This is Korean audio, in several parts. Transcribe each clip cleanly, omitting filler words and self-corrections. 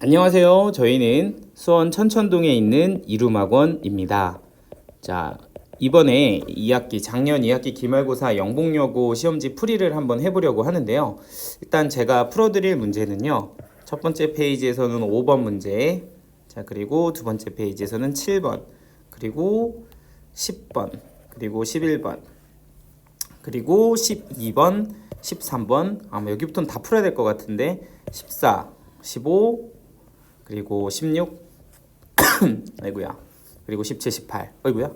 안녕하세요. 저희는 수원 천천동에 있는 이룸학원입니다. 자, 이번에 2학기, 작년 2학기 기말고사 영복여고 시험지 풀이를 한번 해보려고 하는데요. 일단 제가 풀어드릴 문제는요. 첫 번째 페이지에서는 5번 문제, 자, 그리고 두 번째 페이지에서는 7번, 그리고 10번, 그리고 11번, 그리고 12번, 13번, 아마 여기부터는 다 풀어야 될 것 같은데 14, 15, 그리고 16 아이고야, 그리고 17, 18 아이고야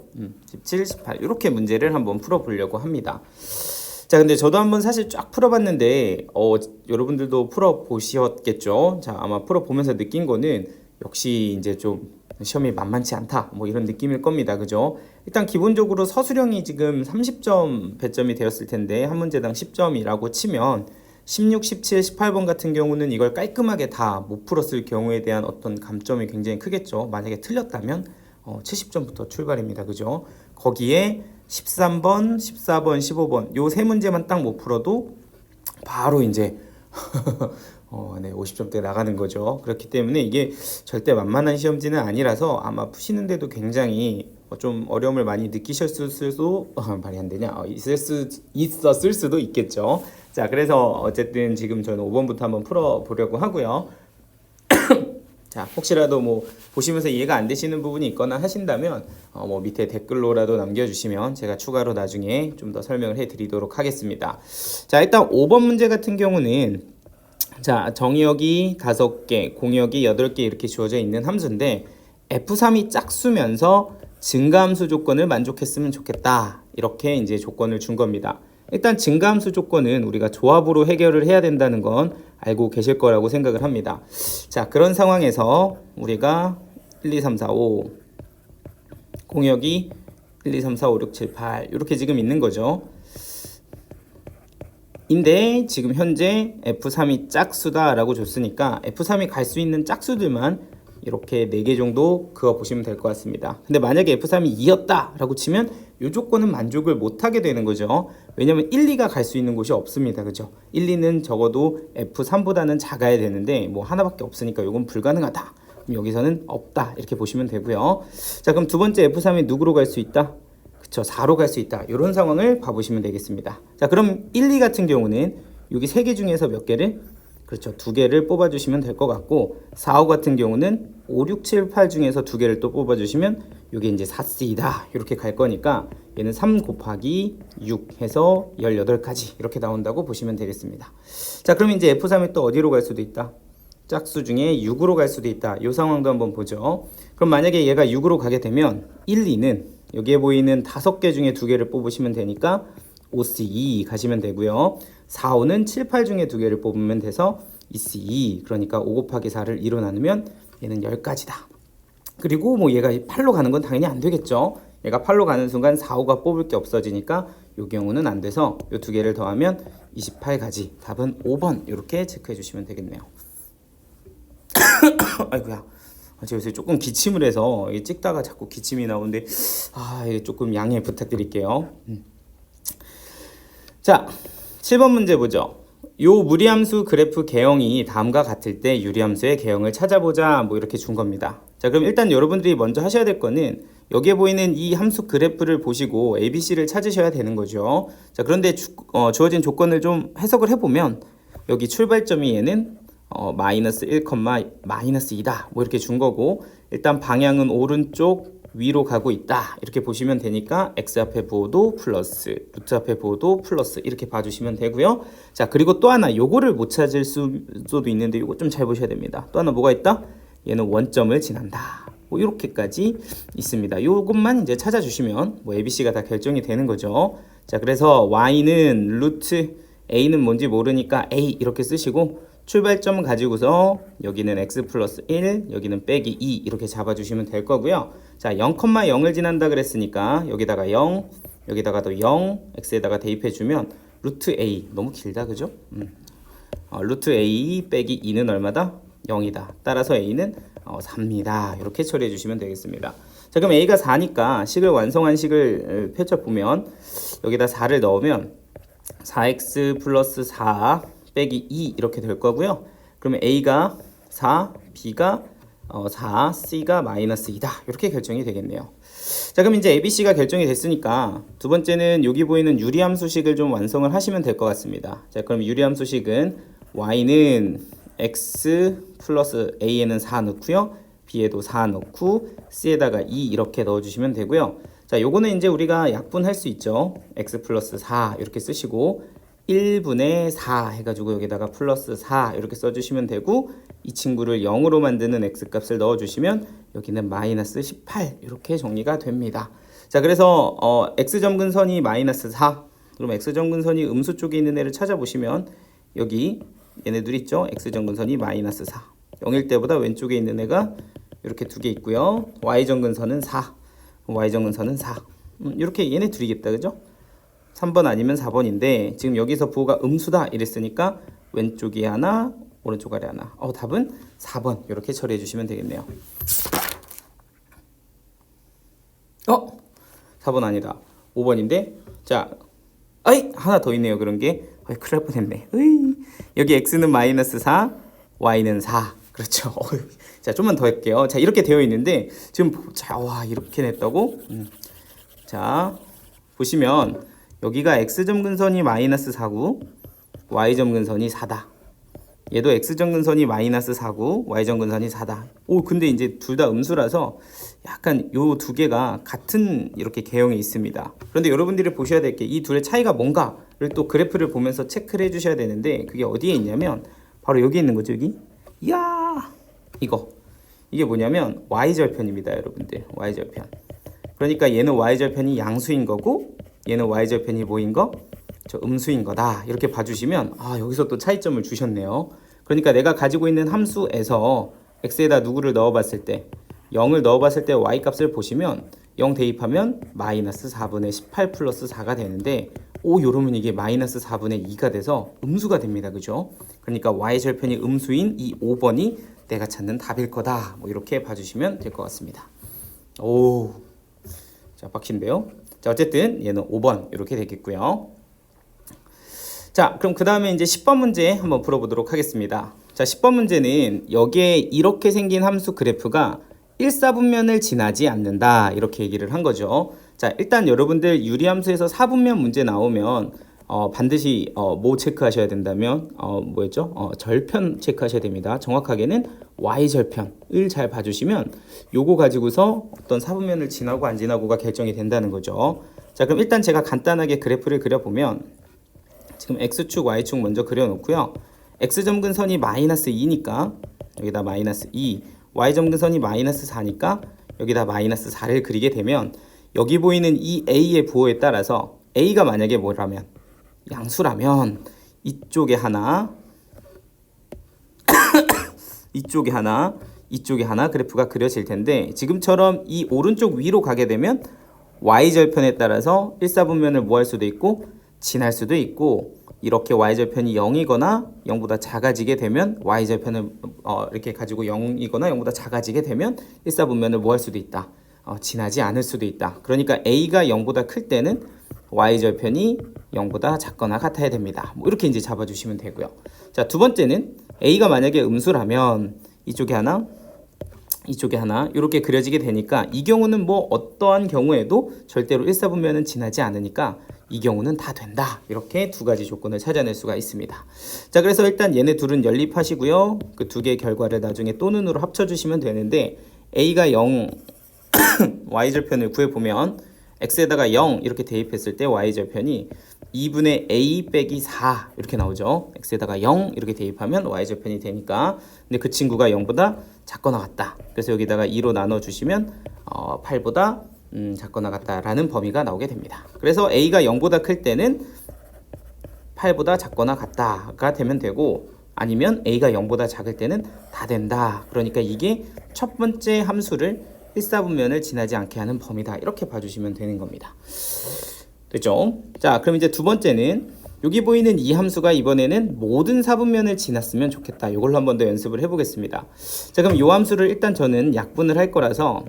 17, 18 이렇게 문제를 한번 풀어보려고 합니다. 자, 근데 저도 한번 사실 쫙 풀어봤는데 여러분들도 풀어보셨겠죠. 자, 아마 풀어보면서 느낀 거는 역시 이제 좀 시험이 만만치 않다 뭐 이런 느낌일 겁니다. 그죠? 일단 기본적으로 서술형이 지금 30점 배점이 되었을 텐데 한 문제당 10점이라고 치면 16, 17, 18번 같은 경우는 이걸 깔끔하게 다 못 풀었을 경우에 대한 어떤 감점이 굉장히 크겠죠. 만약에 틀렸다면 70점부터 출발입니다. 그죠? 거기에 13번, 14번, 15번 요 세 문제만 딱 못 풀어도 바로 이제 50점대 나가는 거죠. 그렇기 때문에 이게 절대 만만한 시험지는 아니라서 아마 푸시는데도 굉장히 좀 어려움을 많이 느끼셨을 수도 말이 안 되냐 있었을 수도 있겠죠. 자, 그래서 어쨌든 지금 저는 5번부터 한번 풀어보려고 하고요. 자, 혹시라도 뭐 보시면서 이해가 안 되시는 부분이 있거나 하신다면 뭐 밑에 댓글로라도 남겨주시면 제가 추가로 나중에 좀 더 설명을 해드리도록 하겠습니다. 자, 일단 5번 문제 같은 경우는 자, 정의역이 5개, 공역이 8개 이렇게 주어져 있는 함수인데 F3이 짝수면서 증가함수 조건을 만족했으면 좋겠다. 이렇게 이제 조건을 준 겁니다. 일단 증가함수 조건은 우리가 조합으로 해결을 해야 된다는 건 알고 계실 거라고 생각을 합니다. 자, 그런 상황에서 우리가 1, 2, 3, 4, 5 공역이 1, 2, 3, 4, 5, 6, 7, 8 이렇게 지금 있는 거죠. 인데 지금 현재 F3이 짝수다라고 줬으니까 F3이 갈 수 있는 짝수들만 이렇게 4개 정도 그어 보시면 될 것 같습니다. 근데 만약에 F3이 2였다 라고 치면 이 조건은 만족을 못하게 되는 거죠. 왜냐면 1, 2가 갈 수 있는 곳이 없습니다. 그죠? 1, 2는 적어도 F3보다는 작아야 되는데 뭐 하나밖에 없으니까 이건 불가능하다. 그럼 여기서는 없다 이렇게 보시면 되고요. 자, 그럼 두 번째 F3이 누구로 갈 수 있다? 그쵸, 4로 갈 수 있다. 이런 상황을 봐보시면 되겠습니다. 자, 그럼 1, 2 같은 경우는 여기 3개 중에서 몇 개를? 그렇죠, 2개를 뽑아주시면 될 것 같고 4, 5 같은 경우는 5, 6, 7, 8 중에서 2개를 또 뽑아주시면 이게 이제 4C이다 이렇게 갈 거니까 얘는 3 곱하기 6 해서 18가지 이렇게 나온다고 보시면 되겠습니다. 자, 그럼 이제 F3이 또 어디로 갈 수도 있다? 짝수 중에 6으로 갈 수도 있다. 이 상황도 한번 보죠. 그럼 만약에 얘가 6으로 가게 되면 1, 2는 여기에 보이는 5개 중에 2개를 뽑으시면 되니까 5C2 가시면 되고요. 4, 5는 7, 8 중에 2개를 뽑으면 돼서 2C2 그러니까 5 곱하기 4를 2로 나누면 얘는 10가지다. 그리고 뭐 얘가 8로 가는 건 당연히 안 되겠죠. 얘가 8로 가는 순간 4, 5가 뽑을 게 없어지니까 이 경우는 안 돼서 이 2개를 더하면 28가지. 답은 5번 이렇게 체크해 주시면 되겠네요. 아이고야, 제가 요새 조금 기침을 해서 찍다가 자꾸 기침이 나오는데 조금 양해 부탁드릴게요. 자, 7번 문제 보죠. 요 무리함수 그래프 개형이 다음과 같을 때 유리함수의 개형을 찾아보자 뭐 이렇게 준 겁니다. 자, 그럼 일단 여러분들이 먼저 하셔야 될 거는 여기에 보이는 이 함수 그래프를 보시고 ABC를 찾으셔야 되는 거죠. 자, 그런데 주어진 조건을 좀 해석을 해보면 여기 출발점이 얘는 마이너스 1, 마이너스 2다 뭐 이렇게 준 거고, 일단 방향은 오른쪽 위로 가고 있다 이렇게 보시면 되니까 x 앞에 부호도 플러스 루트 앞에 부호도 플러스 이렇게 봐주시면 되고요. 자, 그리고 또 하나 요거를 못 찾을 수도 있는데 요거 좀 잘 보셔야 됩니다. 또 하나 뭐가 있다? 얘는 원점을 지난다 뭐 이렇게까지 있습니다. 요것만 이제 찾아주시면 뭐 ABC가 다 결정이 되는 거죠. 자, 그래서 y는 루트 a는 뭔지 모르니까 a 이렇게 쓰시고 출발점 가지고서 여기는 x 플러스 1, 여기는 빼기 2 이렇게 잡아주시면 될 거고요. 자, 0,0을 지난다 그랬으니까 여기다가 0, 여기다가도 0, x에다가 대입해주면 루트 a, 너무 길다 그죠? 루트 a 빼기 2는 얼마다? 0이다. 따라서 a는 4입니다. 이렇게 처리해 주시면 되겠습니다. 자, 그럼 a가 4니까 식을 완성한 식을 펼쳐보면 여기다 4를 넣으면 4x 플러스 4 빼기 2 이렇게 될 거고요. 그러면 a가 4, B가 4, C가 마이너스 2다. 이렇게 결정이 되겠네요. 자, 그럼 이제 ABC가 결정이 됐으니까 두 번째는 여기 보이는 유리함수식을 좀 완성을 하시면 될 것 같습니다. 자, 그럼 유리함수식은 y는 x 플러스 a에는 4 넣고요. b에도 4 넣고 c에다가 2 이렇게 넣어주시면 되고요. 자, 요거는 이제 우리가 약분할 수 있죠. x 플러스 4 이렇게 쓰시고 1분의 4 해가지고 여기다가 플러스 4 이렇게 써주시면 되고 이 친구를 0으로 만드는 x값을 넣어주시면 여기는 마이너스 18 이렇게 정리가 됩니다. 자, 그래서 x점근선이 마이너스 4 그럼 x점근선이 음수 쪽에 있는 애를 찾아보시면 여기 얘네들 있죠. x점근선이 마이너스 4 0일 때보다 왼쪽에 있는 애가 이렇게 두 개 있고요. y점근선은 4 y점근선은 4 이렇게 얘네 둘이겠다. 그죠? 3번 아니면 4번인데 지금 여기서 부호가 음수다 이랬으니까 왼쪽이 하나 오른쪽 아래 하나. 답은 4번 이렇게 처리해 주시면 되겠네요. 4번 아니다 5번인데 자 하나 더 있네요. 그런 게 큰일 날 뻔했네. 여기 x는 마이너스 4 y는 4 그렇죠. 자, 좀만 더 할게요. 자, 이렇게 되어 있는데 지금 와 이렇게 냈다고. 자, 보시면 여기가 x점근선이 마이너스 4고 y점근선이 4다. 얘도 x점근선이 마이너스 4고 y점근선이 4다. 근데 이제 둘 다 음수라서 약간 요 두 개가 같은 이렇게 개형에 있습니다. 그런데 여러분들이 보셔야 될 게 이 둘의 차이가 뭔가를 또 그래프를 보면서 체크를 해주셔야 되는데 그게 어디에 있냐면 바로 여기 있는 거죠. 여기. 이야, 이게 뭐냐면 y절편입니다. 여러분들 y절편. 그러니까 얘는 y절편이 양수인 거고 얘는 y절편이 뭐인 거? 저 음수인 거다. 이렇게 봐주시면 여기서 또 차이점을 주셨네요. 그러니까 내가 가지고 있는 함수에서 x에다 누구를 넣어봤을 때 0을 넣어봤을 때 y값을 보시면 0 대입하면 마이너스 4분의 18 플러스 4가 되는데 요러면 이게 마이너스 4분의 2가 돼서 음수가 됩니다. 그죠? 그러니까 y절편이 음수인 이 5번이 내가 찾는 답일 거다. 뭐 이렇게 봐주시면 될 것 같습니다. 자, 빡친데요. 자, 어쨌든 얘는 5번 이렇게 되겠고요. 자, 그럼 그 다음에 이제 10번 문제 한번 풀어보도록 하겠습니다. 자, 10번 문제는 여기에 이렇게 생긴 함수 그래프가 1사분면을 지나지 않는다 이렇게 얘기를 한 거죠. 자, 일단 여러분들 유리함수에서 4분면 문제 나오면 반드시 뭐 체크하셔야 된다면 뭐였죠? 절편 체크하셔야 됩니다. 정확하게는 y절편을 잘 봐주시면 요거 가지고서 어떤 4분면을 지나고 안 지나고가 결정이 된다는 거죠. 자, 그럼 일단 제가 간단하게 그래프를 그려보면 지금 x축 y축 먼저 그려놓고요. x점근선이 마이너스 2니까 여기다 마이너스 2 y점근선이 마이너스 4니까 여기다 마이너스 4를 그리게 되면 여기 보이는 이 a의 부호에 따라서 a가 만약에 뭐라면 양수라면 이쪽에 하나 이쪽에 하나 이쪽에 하나 그래프가 그려질 텐데 지금처럼 이 오른쪽 위로 가게 되면 y절편에 따라서 1사분면을 뭐 할 수도 있고 지날 수도 있고 이렇게 y절편이 0이거나 0보다 작아지게 되면 y절편을 이렇게 가지고 0이거나 0보다 작아지게 되면 1사분면을 뭐 할 수도 있다. 지나지 않을 수도 있다. 그러니까 a가 0보다 클 때는 y절편이 0보다 작거나 같아야 됩니다. 뭐 이렇게 이제 잡아주시면 되고요. 자, 두 번째는 a가 만약에 음수라면 이쪽에 하나 이쪽에 하나 이렇게 그려지게 되니까 이 경우는 뭐 어떠한 경우에도 절대로 1사분면은 지나지 않으니까 이 경우는 다 된다. 이렇게 두 가지 조건을 찾아낼 수가 있습니다. 자, 그래서 일단 얘네 둘은 연립하시고요. 그 두 개의 결과를 나중에 또는으로 합쳐주시면 되는데 a가 0 y절편을 구해보면 x에다가 0 이렇게 대입했을 때 y절편이 2분의 a 빼기 4 이렇게 나오죠. x에다가 0 이렇게 대입하면 y절편이 되니까 근데 그 친구가 0보다 작거나 같다. 그래서 여기다가 2로 나눠주시면 8보다 작거나 같다라는 범위가 나오게 됩니다. 그래서 a가 0보다 클 때는 8보다 작거나 같다가 되면 되고 아니면 a가 0보다 작을 때는 다 된다. 그러니까 이게 첫 번째 함수를 1사분면을 지나지 않게 하는 범위다. 이렇게 봐주시면 되는 겁니다. 됐죠? 자, 그럼 이제 두 번째는 여기 보이는 이 함수가 이번에는 모든 사분면을 지났으면 좋겠다. 이걸로 한 번 더 연습을 해보겠습니다. 자, 그럼 이 함수를 일단 저는 약분을 할 거라서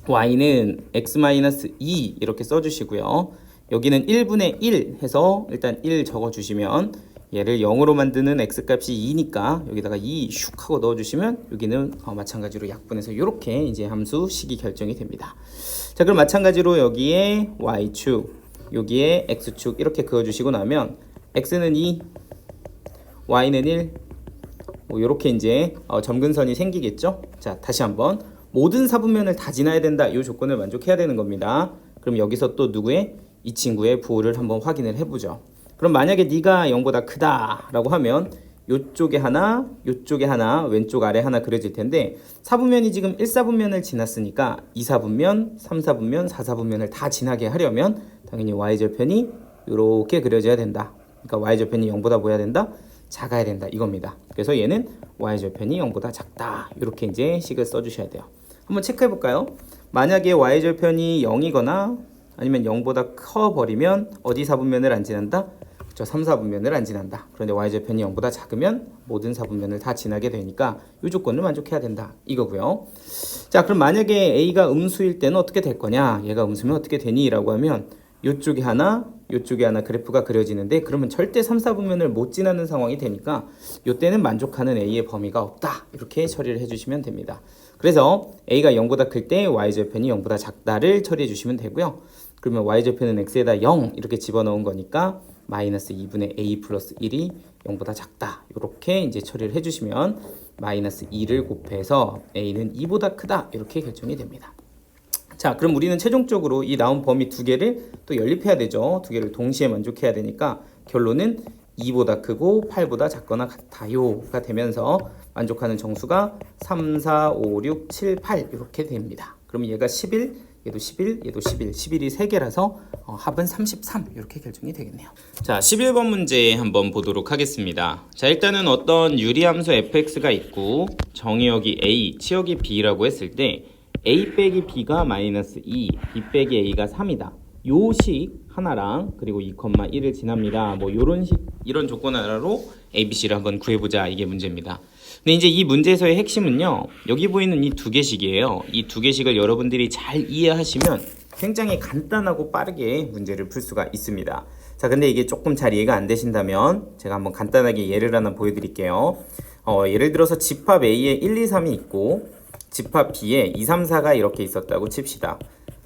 y는 x-2 이렇게 써주시고요. 여기는 1분의 1 해서 일단 1 적어주시면 얘를 0으로 만드는 x값이 2니까 여기다가 2 슉 하고 넣어주시면 여기는 마찬가지로 약분해서 이렇게 이제 함수 식이 결정이 됩니다. 자, 그럼 마찬가지로 여기에 y축, 여기에 x축 이렇게 그어주시고 나면 x는 2, y는 1, 뭐 이렇게 이제 점근선이 생기겠죠. 자, 다시 한번 모든 사분면을 다 지나야 된다, 이 조건을 만족해야 되는 겁니다. 그럼 여기서 또 누구의? 이 친구의 부호를 한번 확인을 해보죠. 그럼 만약에 네가 0보다 크다 라고 하면 요쪽에 하나, 요쪽에 하나, 왼쪽 아래 하나 그려질 텐데 사분면이 지금 1사분면을 지났으니까 2사분면, 3사분면, 4사분면을 다 지나게 하려면 당연히 y절편이 이렇게 그려져야 된다. 그러니까 y절편이 0보다 뭐 해야 된다? 작아야 된다, 이겁니다. 그래서 얘는 y절편이 0보다 작다, 이렇게 이제 식을 써주셔야 돼요. 한번 체크해 볼까요? 만약에 y절편이 0이거나 아니면 0보다 커버리면 어디 사분면을 안 지난다? 저 3사분면을 안 지난다. 그런데 y절편이 0보다 작으면 모든 사분면을 다 지나게 되니까 이 조건을 만족해야 된다, 이거고요. 자, 그럼 만약에 a가 음수일 때는 어떻게 될 거냐? 얘가 음수면 어떻게 되니? 라고 하면 요쪽에 하나, 요쪽에 하나 그래프가 그려지는데 그러면 절대 3, 4분면을 못 지나는 상황이 되니까 요때는 만족하는 a의 범위가 없다, 이렇게 처리를 해주시면 됩니다. 그래서 a가 0보다 클 때 y절편이 0보다 작다를 처리해 주시면 되고요. 그러면 y절편은 x에다 0 이렇게 집어넣은 거니까 마이너스 2분의 a 플러스 1이 0보다 작다, 이렇게 이제 처리를 해주시면 마이너스 2를 곱해서 a는 2보다 크다, 이렇게 결정이 됩니다. 자, 그럼 우리는 최종적으로 이 나온 범위 두 개를 또 연립해야 되죠. 두 개를 동시에 만족해야 되니까 결론은 2보다 크고 8보다 작거나 같아요가 되면서 만족하는 정수가 3, 4, 5, 6, 7, 8 이렇게 됩니다. 그럼 얘가 11, 얘도 11, 얘도 11, 11이 3개라서 합은 33 이렇게 결정이 되겠네요. 자, 11번 문제 한번 보도록 하겠습니다. 자, 일단은 어떤 유리함수 fx가 있고 정의역이 a, 치역이 b라고 했을 때 a 빼기 b가 마이너스 2, b 빼기 a가 3이다. 요 식 하나랑 그리고 2,1을 지납니다. 뭐 요런 식, 이런 조건 하나로 a, b, c를 한번 구해보자, 이게 문제입니다. 근데 이제 이 문제에서의 핵심은요, 여기 보이는 이 두 개식이에요. 이 두 개식을 여러분들이 잘 이해하시면 굉장히 간단하고 빠르게 문제를 풀 수가 있습니다. 자, 근데 이게 조금 잘 이해가 안 되신다면 제가 한번 간단하게 예를 하나 보여드릴게요. 예를 들어서 집합 A에 1, 2, 3이 있고 집합 B에 2, 3, 4가 이렇게 있었다고 칩시다.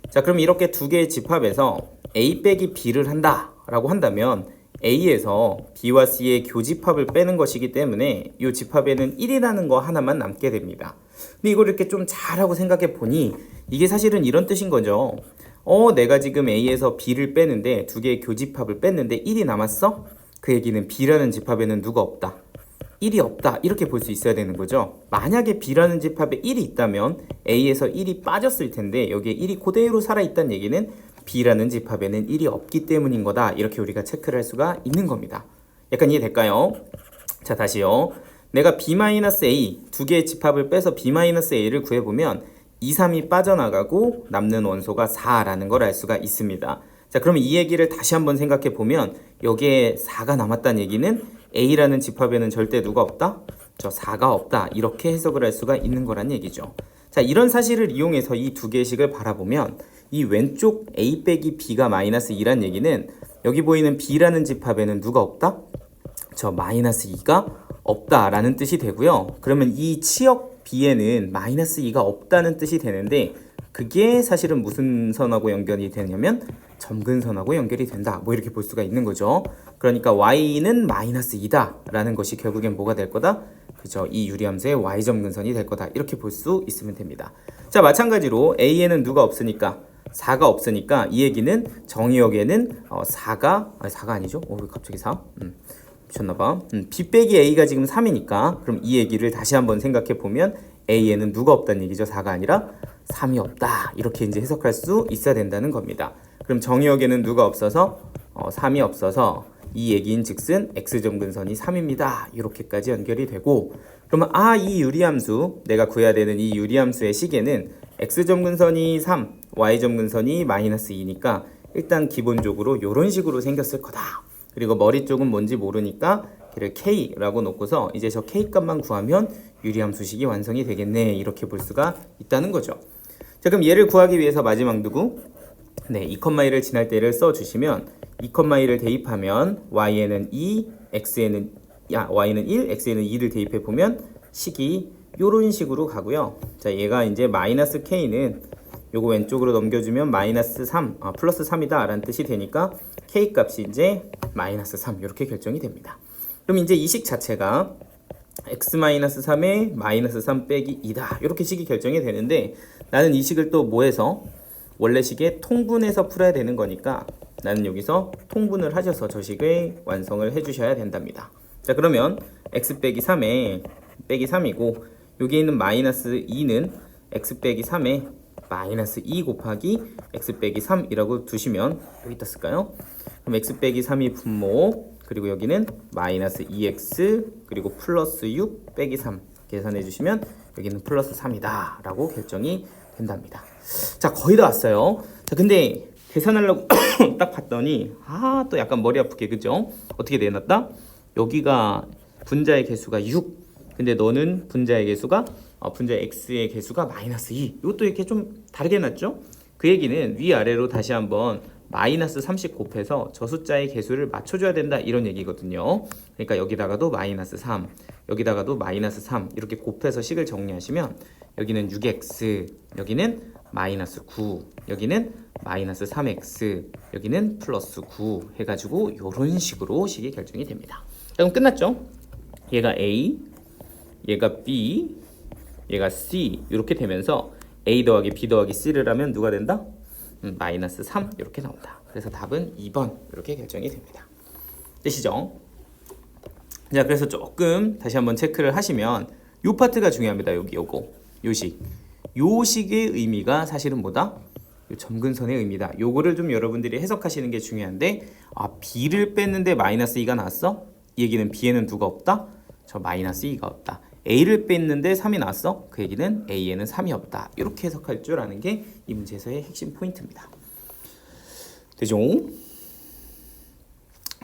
자, 그럼 이렇게 두 개의 집합에서 A 빼기 B를 한다 라고 한다면 A에서 B와 C의 교집합을 빼는 것이기 때문에 이 집합에는 1이라는 거 하나만 남게 됩니다. 근데 이걸 이렇게 좀 잘하고 생각해 보니 이게 사실은 이런 뜻인 거죠. 내가 지금 A에서 B를 빼는데 두 개의 교집합을 뺐는데 1이 남았어? 그 얘기는 B라는 집합에는 누가 없다? 1이 없다, 이렇게 볼 수 있어야 되는 거죠. 만약에 B라는 집합에 1이 있다면 A에서 1이 빠졌을 텐데 여기에 1이 그대로 살아있다는 얘기는 B라는 집합에는 1이 없기 때문인 거다, 이렇게 우리가 체크를 할 수가 있는 겁니다. 약간 이해될까요? 자, 다시요. 내가 B-A 두 개의 집합을 빼서 B-A를 구해보면 2, 3이 빠져나가고 남는 원소가 4라는 걸 알 수가 있습니다. 자, 그러면 이 얘기를 다시 한번 생각해 보면 여기에 4가 남았다는 얘기는 A라는 집합에는 절대 누가 없다? 저 4가 없다, 이렇게 해석을 할 수가 있는 거란 얘기죠. 자, 이런 사실을 이용해서 이 두 개의 식을 바라보면 이 왼쪽 A 빼기 B가 마이너스 2란 얘기는 여기 보이는 B라는 집합에는 누가 없다? 저 마이너스 2가 없다라는 뜻이 되고요. 그러면 이 치역 B에는 마이너스 2가 없다는 뜻이 되는데 그게 사실은 무슨 선하고 연결이 되냐면 점근선하고 연결이 된다, 뭐 이렇게 볼 수가 있는 거죠. 그러니까 y는 마이너스 2다 라는 것이 결국엔 뭐가 될 거다? 그죠, 이 유리함수의 y점근선이 될 거다, 이렇게 볼 수 있으면 됩니다. 자, 마찬가지로 a에는 누가 없으니까 4가 없으니까 이 얘기는 정의역에는 4가 아니죠? 왜 갑자기 4? 미쳤나봐. b 빼기 a가 지금 3이니까 그럼 이 얘기를 다시 한번 생각해 보면 a에는 누가 없다는 얘기죠. 4가 아니라 3이 없다, 이렇게 이제 해석할 수 있어야 된다는 겁니다. 그럼 정의역에는 누가 없어서 3이 없어서 이 얘기인 즉슨 x점근선이 3입니다. 이렇게까지 연결이 되고, 그러면 이 유리함수, 내가 구해야 되는 이 유리함수의 식에는 x점근선이 3, y점근선이 마이너스 2니까 일단 기본적으로 이런 식으로 생겼을 거다. 그리고 머리 쪽은 뭔지 모르니까 걔를 k라고 놓고서 이제 저 k 값만 구하면 유리함수식이 완성이 되겠네, 이렇게 볼 수가 있다는 거죠. 자, 그럼 얘를 구하기 위해서 마지막 누구? 네, 2,2를 지날 때를 써주시면 2,2를 대입하면 y에는 2, y는 1, x에는 2를 대입해 보면 식이 요런 식으로 가고요. 자, 얘가 이제 마이너스 k는 요거 왼쪽으로 넘겨주면 마이너스 3, 플러스 3이다 라는 뜻이 되니까 k 값이 이제 마이너스 3 이렇게 결정이 됩니다. 그럼 이제 이 식 자체가 x-3에 마이너스 3 빼기 2다 이렇게 식이 결정이 되는데, 나는 이 식을 또 뭐해서 원래 식에 통분해서 풀어야 되는 거니까 나는 여기서 통분을 하셔서 저 식의 완성을 해주셔야 된답니다. 자, 그러면 x 빼기 3에 빼기 3이고 여기 있는 마이너스 2는 x 빼기 3에 마이너스 2 곱하기 x 빼기 3이라고 두시면 여기다 쓸까요? 그럼 x 빼기 3이 분모, 그리고 여기는 마이너스 2x 그리고 플러스 6 빼기 3 계산해 주시면 여기는 플러스 3이다 라고 결정이 된답니다. 자, 거의 다 왔어요. 자, 근데 계산하려고 딱 봤더니 또 약간 머리 아프게, 그죠? 어떻게 내놨다? 여기가 분자의 개수가 6, 근데 너는 분자의 개수가 분자 x의 개수가 마이너스 2. 이것도 이렇게 좀 다르게 놨죠? 그 얘기는 위아래로 다시 한번 마이너스 30 곱해서 저 숫자의 개수를 맞춰줘야 된다 이런 얘기거든요. 그러니까 여기다가도 마이너스 3, 여기다가도 마이너스 3 이렇게 곱해서 식을 정리하시면 여기는 6x, 여기는 마이너스 9, 여기는 마이너스 3x, 여기는 플러스 9 해가지고 이런 식으로 식이 결정이 됩니다. 그럼 끝났죠? 얘가 a, 얘가 b, 얘가 c 이렇게 되면서 a 더하기 b 더하기 c를 하면 누가 된다? 마이너스 3 이렇게 나온다. 그래서 답은 2번 이렇게 결정이 됩니다. 되시죠? 자, 그래서 조금 다시 한번 체크를 하시면 요 파트가 중요합니다. 여기 요 식의 의미가 사실은 뭐다? 요 점근선의 의미다. 요거를 좀 여러분들이 해석하시는 게 중요한데, b를 뺐는데 마이너스 2가 나왔어? 이 얘기는 b에는 누가 없다? 저 마이너스 2가 없다. a를 뺐는데 3이 나왔어? 그 얘기는 a에는 3이 없다. 이렇게 해석할 줄 아는 게 이 문제에서의 핵심 포인트입니다. 되죠?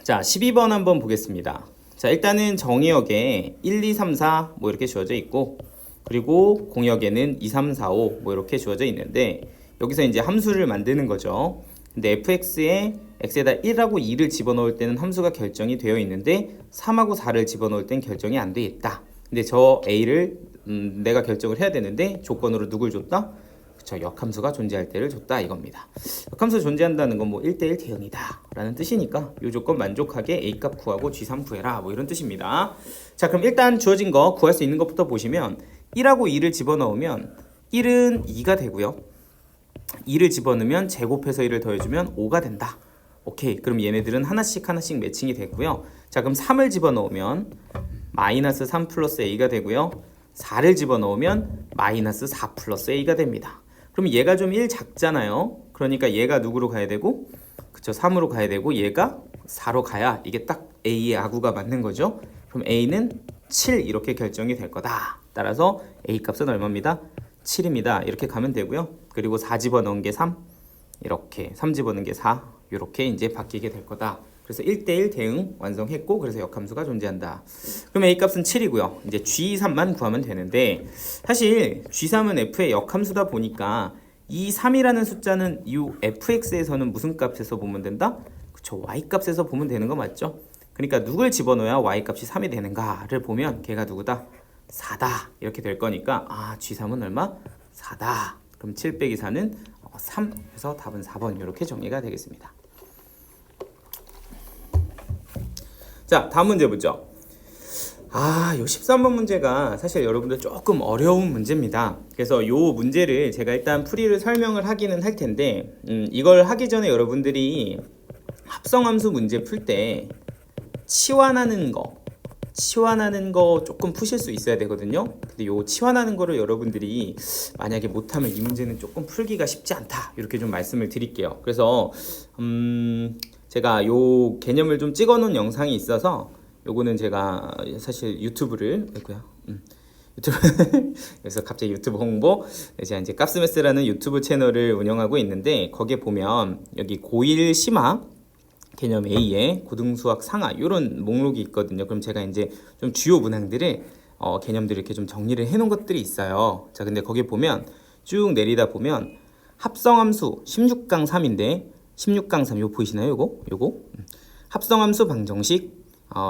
자, 12번 한번 보겠습니다. 자, 일단은 정의역에 1, 2, 3, 4 뭐 이렇게 주어져 있고, 그리고 공역에는 2, 3, 4, 5 뭐 이렇게 주어져 있는데, 여기서 이제 함수를 만드는 거죠. 근데 fx에 x에다 1하고 2를 집어넣을 때는 함수가 결정이 되어 있는데 3하고 4를 집어넣을 땐 결정이 안 돼 있다. 근데 저 a를 내가 결정을 해야 되는데 조건으로 누굴 줬다? 그쵸, 역함수가 존재할 때를 줬다 이겁니다. 역함수 존재한다는 건 뭐 1대1 대응이다 라는 뜻이니까 이 조건 만족하게 a값 구하고 g3 구해라 뭐 이런 뜻입니다. 자, 그럼 일단 주어진 거 구할 수 있는 것부터 보시면 1하고 2를 집어넣으면 1은 2가 되고요. 2를 집어넣으면 제곱해서 1을 더해주면 5가 된다. 오케이, 그럼 얘네들은 하나씩 매칭이 됐고요. 자, 그럼 3을 집어넣으면 마이너스 3 플러스 a가 되고요. 4를 집어넣으면 마이너스 4 플러스 a가 됩니다. 그럼 얘가 좀 1 작잖아요. 그러니까 얘가 누구로 가야 되고, 그쵸, 3으로 가야 되고 얘가 4로 가야 이게 딱 a의 아구가 맞는 거죠. 그럼 a는 7 이렇게 결정이 될 거다. 따라서 a 값은 얼마입니다? 7입니다. 이렇게 가면 되고요. 그리고 4 집어넣은 게 3, 이렇게 3 집어넣은 게 4, 이렇게 이제 바뀌게 될 거다. 그래서 1대1 대응 완성했고, 그래서 역함수가 존재한다. 그럼 a 값은 7이고요. 이제 g3만 구하면 되는데, 사실 g3은 f의 역함수다 보니까 이 3이라는 숫자는 이 fx에서는 무슨 값에서 보면 된다? 그쵸, y 값에서 보면 되는 거 맞죠? 그러니까 누굴 집어넣어야 y 값이 3이 되는가를 보면 걔가 누구다? 4다 이렇게 될 거니까 g3은 얼마? 4다. 그럼 7 빼기 4는 3 해서 답은 4번 이렇게 정리가 되겠습니다. 자, 다음 문제 보죠. 요 13번 문제가 사실 여러분들 조금 어려운 문제입니다. 그래서 이 문제를 제가 일단 풀이를 설명을 하기는 할 텐데, 이걸 하기 전에 여러분들이 합성함수 문제 풀 때 치환하는 거 조금 푸실 수 있어야 되거든요. 근데 요 치환하는 거를 여러분들이 만약에 못하면 이 문제는 조금 풀기가 쉽지 않다 이렇게 좀 말씀을 드릴게요. 그래서 제가 요 개념을 좀 찍어 놓은 영상이 있어서 요거는 제가 사실 유튜브를 그래서 갑자기 유튜브 홍보, 제가 이제 깝스매스라는 유튜브 채널을 운영하고 있는데, 거기에 보면 여기 고1 심화 개념 A에 고등수학 상하 이런 목록이 있거든요. 그럼 제가 이제 좀 주요 문항들을 개념들을 이렇게 좀 정리를 해 놓은 것들이 있어요. 자, 근데 거기 보면 쭉 내리다 보면 합성함수 16-3인데 16-3 요거 보이시나요? 요거 합성함수 방정식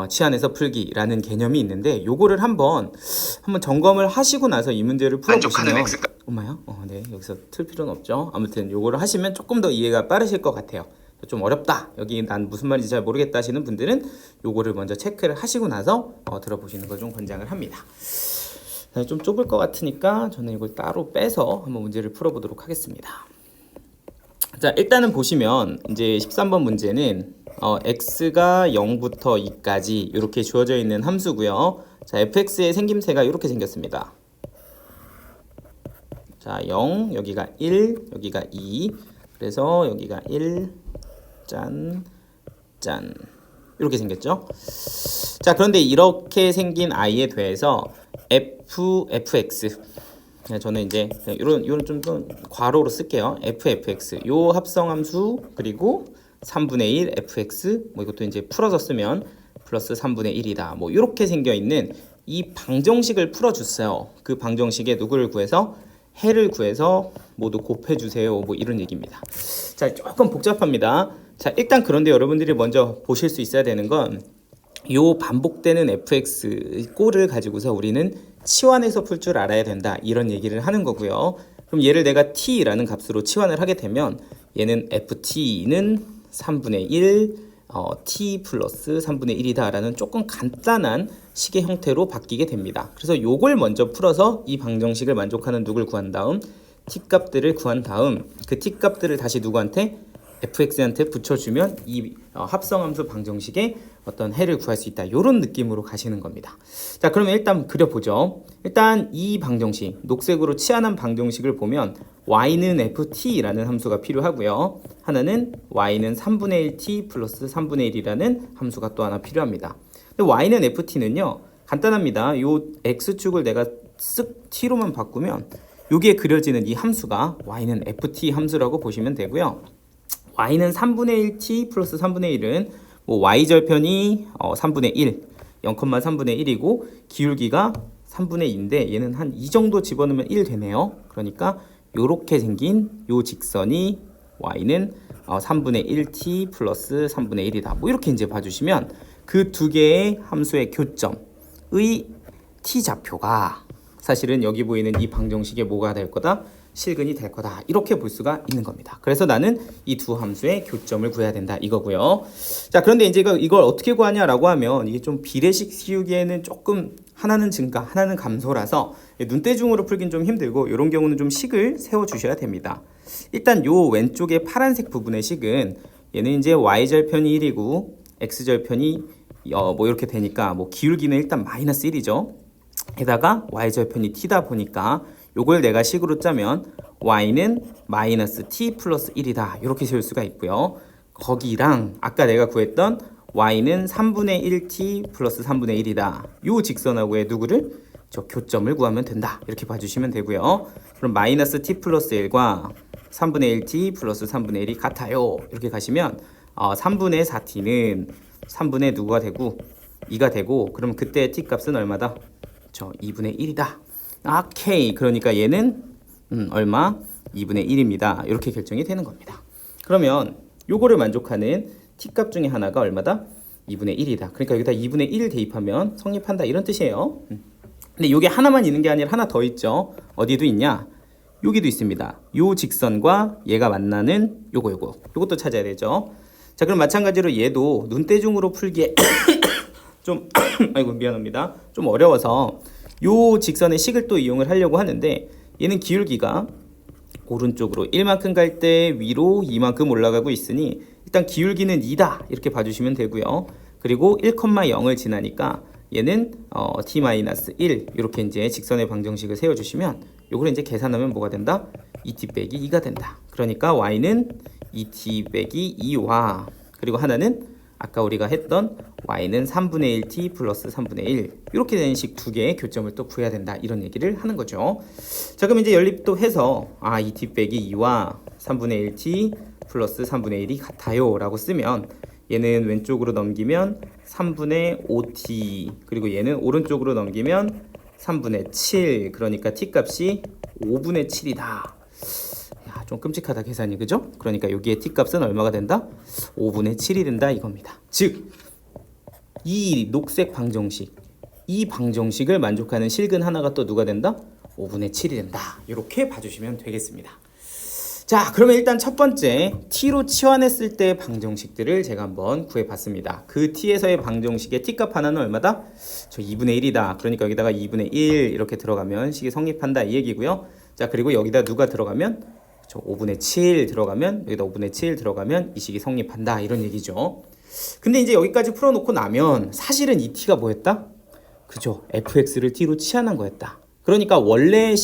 치환해서 풀기라는 개념이 있는데 요거를 한번 점검을 하시고 나서 이 문제를 풀어보시면 엄마요? 네, 여기서 틀 필요는 없죠. 아무튼 요거를 하시면 조금 더 이해가 빠르실 것 같아요. 좀 어렵다, 여기 난 무슨 말인지 잘 모르겠다 하시는 분들은 요거를 먼저 체크를 하시고 나서 들어보시는 걸 좀 권장을 합니다. 좀 좁을 것 같으니까 저는 이걸 따로 빼서 한번 문제를 풀어보도록 하겠습니다. 자, 일단은 보시면 이제 13번 문제는 x가 0부터 2까지 이렇게 주어져 있는 함수고요. 자, fx의 생김새가 이렇게 생겼습니다. 자, 0, 여기가 1, 여기가 2, 그래서 여기가 1, 짠, 짠, 이렇게 생겼죠. 자, 그런데 이렇게 생긴 i에 대해서 fx, 저는 이제 이런 좀 괄호로 쓸게요. fx, 요 합성함수, 그리고 3분의 1 fx, 뭐 이것도 이제 풀어서 쓰면 플러스 3분의 1이다. 뭐 이렇게 생겨 있는 이 방정식을 풀어주세요. 그 방정식에 누구를 구해서? 해를 구해서 모두 곱해주세요. 뭐 이런 얘기입니다. 자, 조금 복잡합니다. 자, 일단 그런데 여러분들이 먼저 보실 수 있어야 되는 건 요 반복되는 fx 꼴을 가지고서 우리는 치환해서 풀 줄 알아야 된다, 이런 얘기를 하는 거고요. 그럼 얘를 내가 t라는 값으로 치환을 하게 되면 얘는 ft는 3분의 1 t 플러스 3분의 1이다 라는 조금 간단한 식의 형태로 바뀌게 됩니다. 그래서 요걸 먼저 풀어서 이 방정식을 만족하는 누굴 구한 다음 t 값들을 구한 다음 그 t 값들을 다시 누구한테? fx한테 붙여주면 이 합성함수 방정식의 어떤 해를 구할 수 있다, 이런 느낌으로 가시는 겁니다. 자, 그러면 일단 그려보죠. 일단 이 방정식, 녹색으로 치환한 방정식을 보면 y는 ft라는 함수가 필요하고요. 하나는 y는 3분의 1t 플러스 3분의 1이라는 함수가 또 하나 필요합니다. 근데 y는 ft는요, 간단합니다. 요 x축을 내가 쓱 t로만 바꾸면 여기에 그려지는 이 함수가 y는 ft 함수라고 보시면 되고요. y는 3분의 1t 플러스 3분의 1은 뭐 y절편이 3분의 1, 0,3분의 1이고 기울기가 3분의 2인데 얘는 한 이 정도 집어넣으면 1 되네요. 그러니까 요렇게 생긴 요 직선이 y는 3분의 1t 플러스 3분의 1이다. 뭐 이렇게 이제 봐주시면 그 두 개의 함수의 교점의 t좌표가 사실은 여기 보이는 이 방정식의 뭐가 될 거다? 실근이 될 거다, 이렇게 볼 수가 있는 겁니다. 그래서 나는 이 두 함수의 교점을 구해야 된다, 이거고요. 자, 그런데 이제 이걸 어떻게 구하냐라고 하면 이게 좀 비례식 씌우기에는 조금 하나는 증가, 하나는 감소라서 눈대중으로 풀긴 좀 힘들고 이런 경우는 좀 식을 세워 주셔야 됩니다. 일단 요 왼쪽에 파란색 부분의 식은 얘는 이제 y절편이 1이고 x절편이 뭐 이렇게 되니까 뭐 기울기는 일단 마이너스 1이죠. 게다가 y절편이 t다 보니까 요걸 내가 식으로 짜면 y는 마이너스 t 플러스 1이다, 이렇게 세울 수가 있고요. 거기랑 아까 내가 구했던 y는 3분의 1t 플러스 3분의 1이다, 요 직선하고의 누구를? 저 교점을 구하면 된다, 이렇게 봐주시면 되고요. 그럼 마이너스 t 플러스 1과 3분의 1t 플러스 3분의 1이 같아요, 이렇게 가시면 3분의 4t는 3분의 누구가 되고 2가 되고, 그럼 그때 t 값은 얼마다? 저 2분의 1이다. 오케이. 그러니까 얘는 얼마? 2분의 1입니다. 이렇게 결정이 되는 겁니다. 그러면 요거를 만족하는 t값 중에 하나가 얼마다? 2분의 1이다. 그러니까 여기다 2분의 1을 대입하면 성립한다, 이런 뜻이에요. 근데 요게 하나만 있는 게 아니라 하나 더 있죠. 어디도 있냐? 여기도 있습니다. 요 직선과 얘가 만나는 요것도 찾아야 되죠. 자, 그럼 마찬가지로 얘도 눈대중으로 풀기에 좀 아이고 미안합니다. 좀 어려워서 요 직선의 식을 또 이용을 하려고 하는데 얘는 기울기가 오른쪽으로 1만큼 갈 때 위로 2만큼 올라가고 있으니 일단 기울기는 2다, 이렇게 봐주시면 되고요. 그리고 1,0을 지나니까 얘는 t-1 이렇게 이제 직선의 방정식을 세워주시면 요걸 이제 계산하면 뭐가 된다? 2t 빼기 2가 된다. 그러니까 y는 2t 빼기 2와 그리고 하나는 아까 우리가 했던 y는 3분의 1t 플러스 3분의 1 이렇게 되는 식 두 개의 교점을 또 구해야 된다, 이런 얘기를 하는 거죠. 자, 그럼 이제 연립도 해서 2t 빼기 2와 3분의 1t 플러스 3분의 1이 같아요 라고 쓰면 얘는 왼쪽으로 넘기면 3분의 5t 그리고 얘는 오른쪽으로 넘기면 3분의 7, 그러니까 t 값이 5분의 7이다. 좀 끔찍하다 계산이, 그죠? 그러니까 여기에 t값은 얼마가 된다? 5분의 7이 된다 이겁니다. 즉 이 녹색 방정식, 이 방정식을 만족하는 실근 하나가 또 누가 된다? 5분의 7이 된다. 이렇게 봐주시면 되겠습니다. 자, 그러면 일단 첫 번째 t로 치환했을 때 방정식들을 제가 한번 구해봤습니다. 그 t에서의 방정식의 t값 하나는 얼마다? 저 2분의 1이다. 그러니까 여기다가 2분의 1 이렇게 들어가면 식이 성립한다 이 얘기고요. 자, 그리고 여기다 누가 들어가면 저 5분의 7 들어가면, 여기다 5분의 7 들어가면 이 식이 성립한다 이런 얘기죠. 근데 이제 여기까지 풀어놓고 나면 사실은 이 t가 뭐였다? 그죠? fx를 t로 치환한 거였다. 그러니까 원래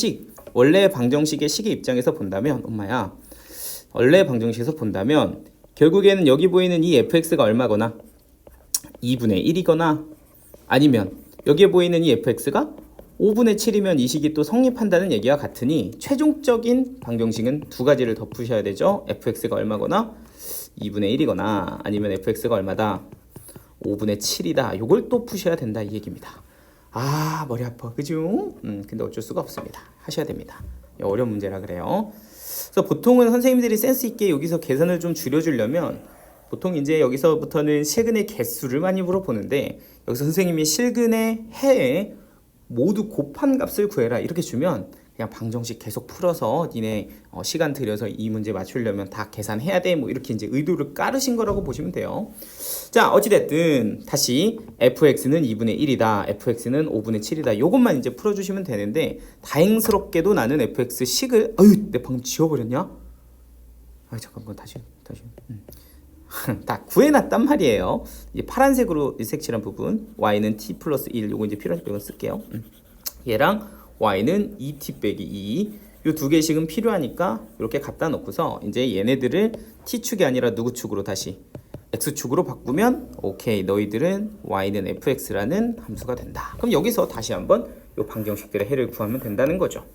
방정식의 식의 입장에서 본다면, 엄마야, 원래 방정식에서 본다면 결국에는 여기 보이는 이 fx가 얼마거나 2분의 1이거나 아니면 여기에 보이는 이 fx가 5분의 7이면 이 식이 또 성립한다는 얘기와 같으니 최종적인 방정식은 두 가지를 더 푸셔야 되죠. fx가 얼마거나 2분의 1이거나 아니면 fx가 얼마다? 5분의 7이다. 요걸 또 푸셔야 된다 이 얘기입니다. 아, 머리 아파. 그죠? 근데 어쩔 수가 없습니다. 하셔야 됩니다. 어려운 문제라 그래요. 그래서 보통은 선생님들이 센스 있게 여기서 계산을 좀 줄여주려면 보통 이제 여기서부터는 실근의 개수를 많이 물어보는데 여기서 선생님이 실근의 해에 모두 곱한 값을 구해라 이렇게 주면 그냥 방정식 계속 풀어서 니네 시간 들여서 이 문제 맞추려면 다 계산해야 돼 뭐 이렇게 이제 의도를 깔으신 거라고 보시면 돼요. 자, 어찌됐든 다시 fx는 2분의 1이다, fx는 5분의 7이다 요것만 이제 풀어주시면 되는데 다행스럽게도 나는 fx 식을 내 방금 지워버렸냐? 잠깐만 다시 다 구해놨단 말이에요. 이제 파란색으로 색칠한 부분 y는 t 플러스 1 요거 이제 필요하니까 이건 쓸게요. 얘랑 y는 2t 빼기 2 요 두 개씩은 필요하니까 이렇게 갖다 놓고서 이제 얘네들을 t축이 아니라 누구 축으로 다시 x축으로 바꾸면 오케이 너희들은 y는 fx라는 함수가 된다. 그럼 여기서 다시 한번 요 방정식들의 해를 구하면 된다는 거죠.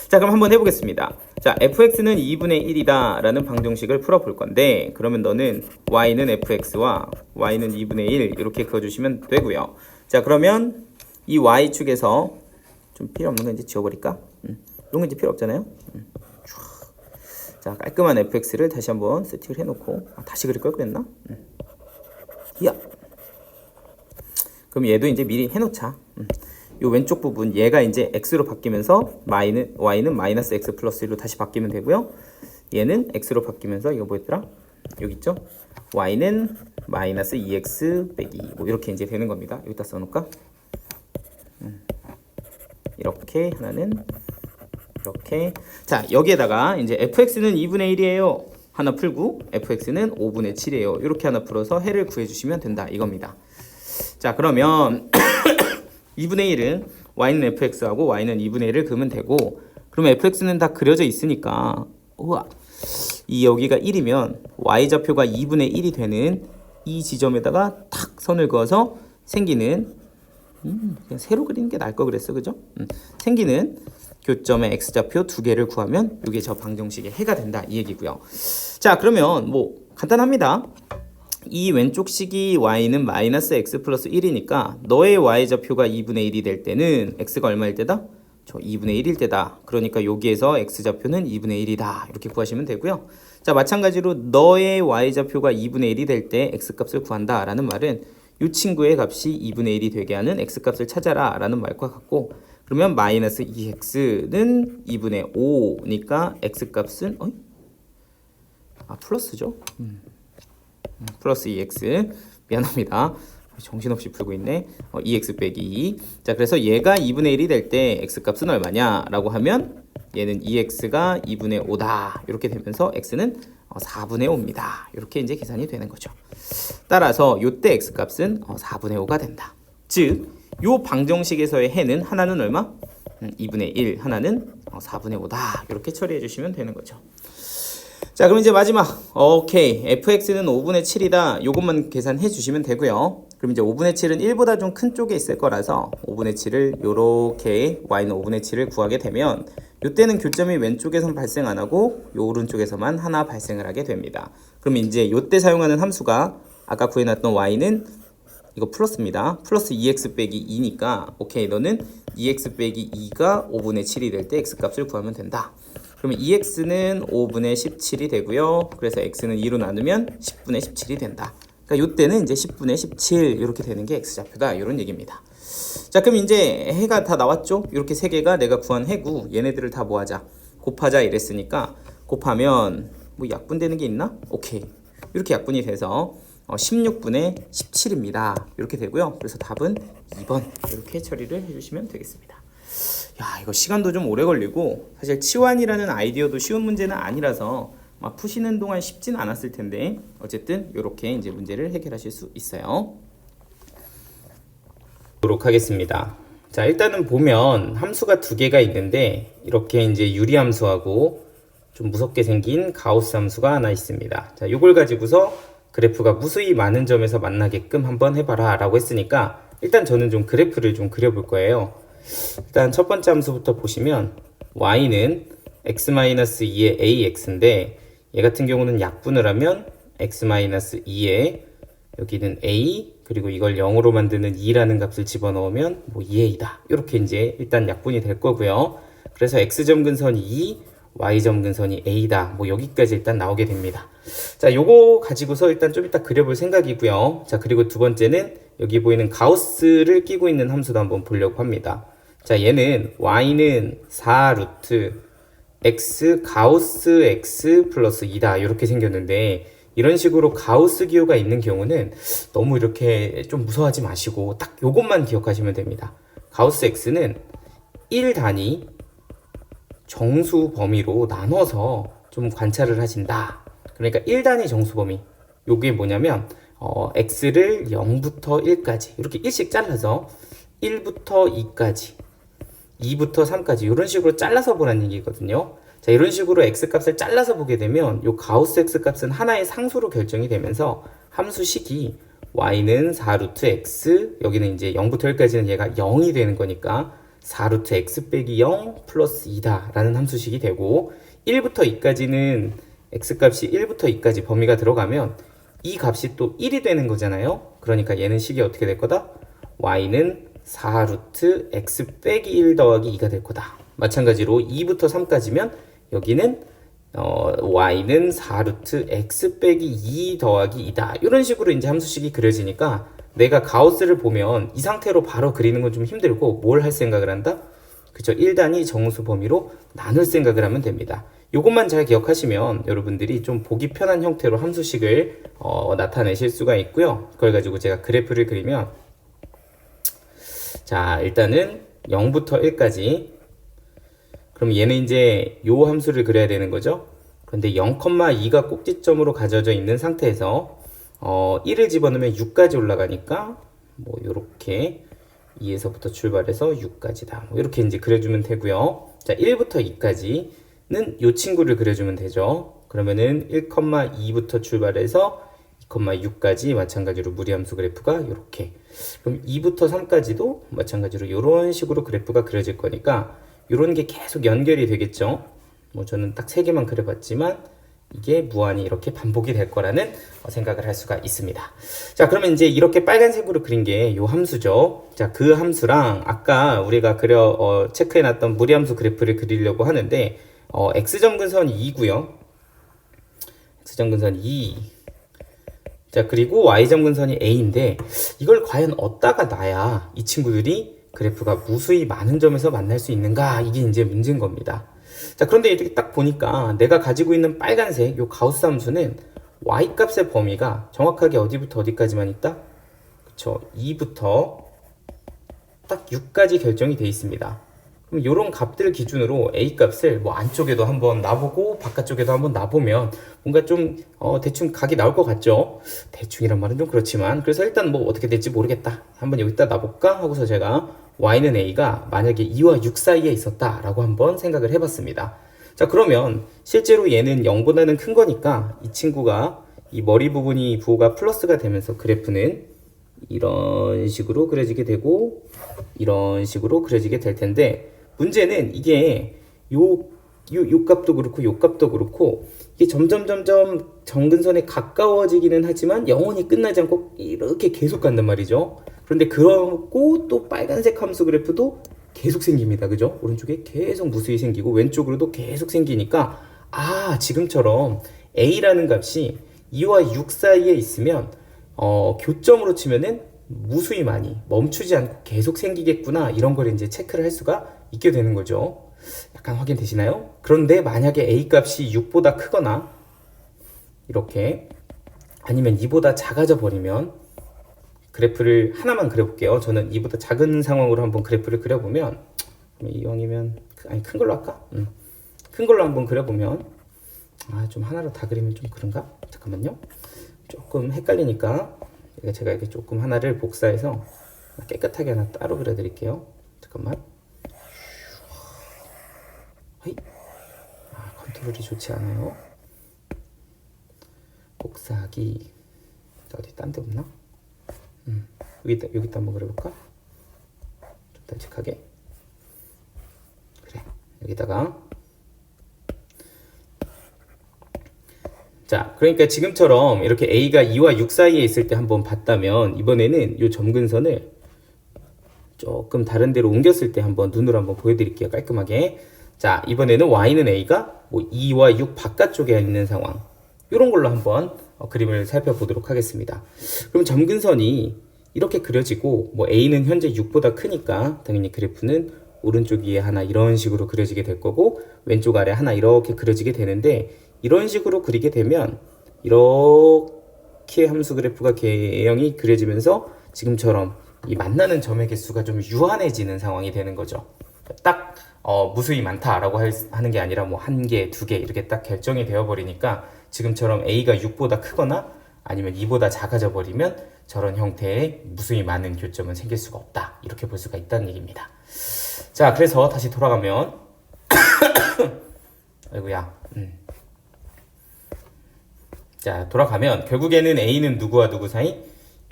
자, 그럼 한번 해보겠습니다. 자, fx는 2분의 1이다 라는 방정식을 풀어볼 건데 그러면 너는 y는 fx와 y는 2분의 1 이렇게 그어주시면 되고요. 자, 그러면 이 y축에서 좀 필요 없는 거 이제 지워버릴까? 이런 거 이제 필요 없잖아요. 자, 깔끔한 fx를 다시 한번 세팅을 해놓고 다시 그릴 걸 그랬나? 야. 그럼 얘도 이제 미리 해놓자. 요 왼쪽 부분 얘가 이제 x로 바뀌면서 y는 마이너스 x 플러스 1로 다시 바뀌면 되고요. 얘는 x로 바뀌면서 이거 뭐였더라? 여기 있죠? y는 마이너스 2x 빼기 2 뭐 이렇게 이제 되는 겁니다. 여기다 써놓을까? 이렇게 하나는 이렇게. 자, 여기에다가 이제 fx는 2분의 1이에요 하나 풀고 fx는 5분의 7이에요 이렇게 하나 풀어서 해를 구해주시면 된다 이겁니다. 자, 그러면 2분의 1은 y는 fx하고 y는 2분의 1을 그으면 되고 그러면 fx는 다 그려져 있으니까 우와, 이 여기가 1이면 y좌표가 2분의 1이 되는 이 지점에다가 탁 선을 그어서 생기는 그냥 세로 그리는 게 나을 거 그랬어, 그죠? 생기는 교점의 x좌표 두 개를 구하면 이게 저 방정식의 해가 된다 이 얘기고요. 자, 그러면 뭐 간단합니다. 이 왼쪽 식이 y는 마이너스 x 플러스 1이니까 너의 y좌표가 2분의 1이 될 때는 x가 얼마일 때다? 저 2분의 1일 때다. 그러니까 여기에서 x좌표는 2분의 1이다 이렇게 구하시면 되고요. 자, 마찬가지로 너의 y좌표가 2분의 1이 될 때 x값을 구한다 라는 말은 이 친구의 값이 2분의 1이 되게 하는 x값을 찾아라 라는 말과 같고 그러면 마이너스 2x는 2분의 5니까 x값은 플러스죠. 플러스 2x 미안합니다. 정신없이 풀고 있네. 2x 빼기 2. 자, 그래서 얘가 2분의 1이 될 때 x값은 얼마냐 라고 하면 얘는 2x가 2분의 5다 이렇게 되면서 x는 4분의 5입니다 이렇게 이제 계산이 되는 거죠. 따라서 요때 x값은 4분의 5가 된다. 즉 요 방정식에서의 해는 하나는 얼마? 2분의 1 하나는 4분의 5다 이렇게 처리해 주시면 되는 거죠. 자, 그럼 이제 마지막 오케이 fx는 5분의 7이다 요것만 계산해 주시면 되고요. 그럼 이제 5분의 7은 1보다 좀 큰 쪽에 있을 거라서 5분의 7을 요렇게 y는 5분의 7을 구하게 되면 요때는 교점이 왼쪽에선 발생 안 하고 요 오른쪽에서만 하나 발생을 하게 됩니다. 그럼 이제 요때 사용하는 함수가 아까 구해놨던 y는 이거 플러스입니다. 플러스 2x 빼기 2니까 오케이 너는 2x 빼기 2가 5분의 7이 될 때 x값을 구하면 된다. 그러면 2x는 5분의 17이 되고요. 그래서 x는 2로 나누면 10분의 17이 된다. 그러니까 이때는 이제 10분의 17 이렇게 되는 게 x좌표다. 이런 얘기입니다. 자, 그럼 이제 해가 다 나왔죠? 이렇게 세 개가 내가 구한 해고 얘네들을 다 뭐하자? 곱하자 이랬으니까 곱하면 뭐 약분되는 게 있나? 오케이. 이렇게 약분이 돼서 16분의 17입니다. 이렇게 되고요. 그래서 답은 2번 이렇게 처리를 해주시면 되겠습니다. 야, 이거 시간도 좀 오래 걸리고 사실 치환이라는 아이디어도 쉬운 문제는 아니라서 막 푸시는 동안 쉽진 않았을 텐데 어쨌든 이렇게 이제 문제를 해결하실 수 있어요. 보도록 하겠습니다. 자, 일단은 보면 함수가 두 개가 있는데 이렇게 이제 유리함수하고 좀 무섭게 생긴 가우스 함수가 하나 있습니다. 자, 이걸 가지고서 그래프가 무수히 많은 점에서 만나게끔 한번 해봐라 라고 했으니까 일단 저는 좀 그래프를 좀 그려볼 거예요. 일단 첫 번째 함수부터 보시면 y는 x-2의 ax인데 얘 같은 경우는 약분을 하면 x-2에 여기는 a 그리고 이걸 0으로 만드는 2라는 값을 집어넣으면 뭐 2a다. 이렇게 이제 일단 약분이 될 거고요. 그래서 x점 근선이 2, y점 근선이 a다. 뭐 여기까지 일단 나오게 됩니다. 자, 요거 가지고서 일단 좀 이따 그려볼 생각이고요. 자, 그리고 두 번째는 여기 보이는 가우스를 끼고 있는 함수도 한번 보려고 합니다. 자, 얘는 y는 4 루트 x 가우스 x 플러스 2다. 이렇게 생겼는데 이런 식으로 가우스 기호가 있는 경우는 너무 이렇게 좀 무서워하지 마시고 딱 요것만 기억하시면 됩니다. 가우스 x는 1단위 정수 범위로 나눠서 좀 관찰을 하신다. 그러니까 1단위 정수 범위. 요게 뭐냐면 x를 0부터 1까지 이렇게 1씩 잘라서 1부터 2까지 2부터 3까지 이런 식으로 잘라서 보라는 얘기거든요. 자, 이런 식으로 x값을 잘라서 보게 되면 이 가우스 x값은 하나의 상수로 결정이 되면서 함수식이 y는 4루트 x 여기는 이제 0부터 1까지는 얘가 0이 되는 거니까 4루트 x 빼기 0 플러스 2다 라는 함수식이 되고 1부터 2까지는 x값이 1부터 2까지 범위가 들어가면 이 값이 또 1이 되는 거잖아요. 그러니까 얘는 식이 어떻게 될 거다? y는 4루트 x 빼기 1 더하기 2가 될 거다. 마찬가지로 2부터 3까지면 여기는 y는 4루트 x 빼기 2 더하기 2다. 이런 식으로 이제 함수식이 그려지니까 내가 가우스를 보면 이 상태로 바로 그리는 건 좀 힘들고 뭘 할 생각을 한다? 그쵸? 1단위 정수 범위로 나눌 생각을 하면 됩니다. 요것만 잘 기억하시면 여러분들이 좀 보기 편한 형태로 함수식을 나타내실 수가 있고요. 그걸 가지고 제가 그래프를 그리면 자, 일단은 0부터 1까지 그럼 얘는 이제 요 함수를 그려야 되는 거죠. 그런데 0,2가 꼭지점으로 가져져 있는 상태에서 1을 집어넣으면 6까지 올라가니까 뭐 요렇게 2에서부터 출발해서 6까지다. 뭐 이렇게 이제 그려주면 되고요. 자, 1부터 2까지는 요 친구를 그려주면 되죠. 그러면은 1,2부터 출발해서 2,6까지 마찬가지로 무리함수 그래프가 이렇게. 그럼 2부터 3까지도 마찬가지로 이런 식으로 그래프가 그려질 거니까 이런 게 계속 연결이 되겠죠. 뭐 저는 딱 3개만 그려봤지만 이게 무한히 이렇게 반복이 될 거라는 생각을 할 수가 있습니다. 자, 그러면 이제 이렇게 빨간색으로 그린 게 요 함수죠. 자, 그 함수랑 아까 우리가 체크해놨던 무리함수 그래프를 그리려고 하는데 x점 근선이 2고요. x점 근선이 2. 자, 그리고 y점 근선이 a인데 이걸 과연 어디다가 놔야 이 친구들이 그래프가 무수히 많은 점에서 만날 수 있는가? 이게 이제 문제인 겁니다. 자, 그런데 이렇게 딱 보니까 내가 가지고 있는 빨간색 요 가우스 함수는 y값의 범위가 정확하게 어디부터 어디까지만 있다? 그쵸? 2부터 딱 6까지 결정이 돼 있습니다. 그럼 요런 값들 기준으로 a값을 뭐 안쪽에도 한번 놔보고 바깥쪽에도 한번 놔보면 뭔가 좀 대충 각이 나올 것 같죠? 대충이란 말은 좀 그렇지만 그래서 일단 뭐 어떻게 될지 모르겠다. 한번 여기다 놔볼까? 하고서 제가 y는 a가 만약에 2와 6 사이에 있었다 라고 한번 생각을 해봤습니다. 자, 그러면 실제로 얘는 0보다는 큰 거니까 이 친구가 이 머리 부분이 부호가 플러스가 되면서 그래프는 이런 식으로 그려지게 되고 이런 식으로 그려지게 될 텐데 문제는 이게 요 값도 그렇고 요 값도 그렇고 이게 점점 정근선에 가까워지기는 하지만 영원히 끝나지 않고 이렇게 계속 간단 말이죠. 그런데 그러고 또 빨간색 함수 그래프도 계속 생깁니다. 그죠? 오른쪽에 계속 무수히 생기고 왼쪽으로도 계속 생기니까 지금처럼 a라는 값이 2와 6 사이에 있으면 교점으로 치면은 무수히 많이 멈추지 않고 계속 생기겠구나, 이런 걸 이제 체크를 할 수가 있게 되는 거죠. 약간 확인되시나요? 그런데 만약에 a 값이 6보다 크거나 이렇게, 아니면 2보다 작아져 버리면, 그래프를 하나만 그려볼게요. 저는 2보다 작은 상황으로 한번 그래프를 그려보면, 이왕이면 아니 큰 걸로 할까? 큰 걸로 한번 그려보면, 좀 하나로 다 그리면 좀 그런가? 잠깐만요. 조금 헷갈리니까 제가 이렇게 조금 하나를 복사해서 깨끗하게 하나 따로 그려드릴게요. 잠깐만. 헤이. 컨트롤이 좋지 않아요. 복사하기. 어디 딴 데 없나? 여기다 한번 그려볼까? 좀 널찍하게. 그래, 여기다가. 자, 그러니까 지금처럼 이렇게 a가 2와 6 사이에 있을 때 한번 봤다면, 이번에는 이 점근선을 조금 다른 데로 옮겼을 때 한번 눈으로 한번 보여드릴게요. 깔끔하게. 자, 이번에는 y는 a가 2와 6 바깥쪽에 있는 상황, 이런 걸로 한번 그림을 살펴보도록 하겠습니다. 그럼 점근선이 이렇게 그려지고, a는 현재 6보다 크니까 당연히 그래프는 오른쪽 위에 하나 이런 식으로 그려지게 될 거고, 왼쪽 아래 하나 이렇게 그려지게 되는데, 이런 식으로 그리게 되면 이렇게 함수 그래프가 개형이 그려지면서 지금처럼 이 만나는 점의 개수가 좀 유한해지는 상황이 되는 거죠. 딱 무수히 많다라고 하는 게 아니라 뭐 1개, 2개 이렇게 딱 결정이 되어 버리니까, 지금처럼 a가 6보다 크거나 아니면 2보다 작아져 버리면 저런 형태의 무수히 많은 교점은 생길 수가 없다, 이렇게 볼 수가 있다는 얘기입니다. 자, 그래서 다시 돌아가면 아이고야. 자, 돌아가면 결국에는 a는 누구와 누구 사이?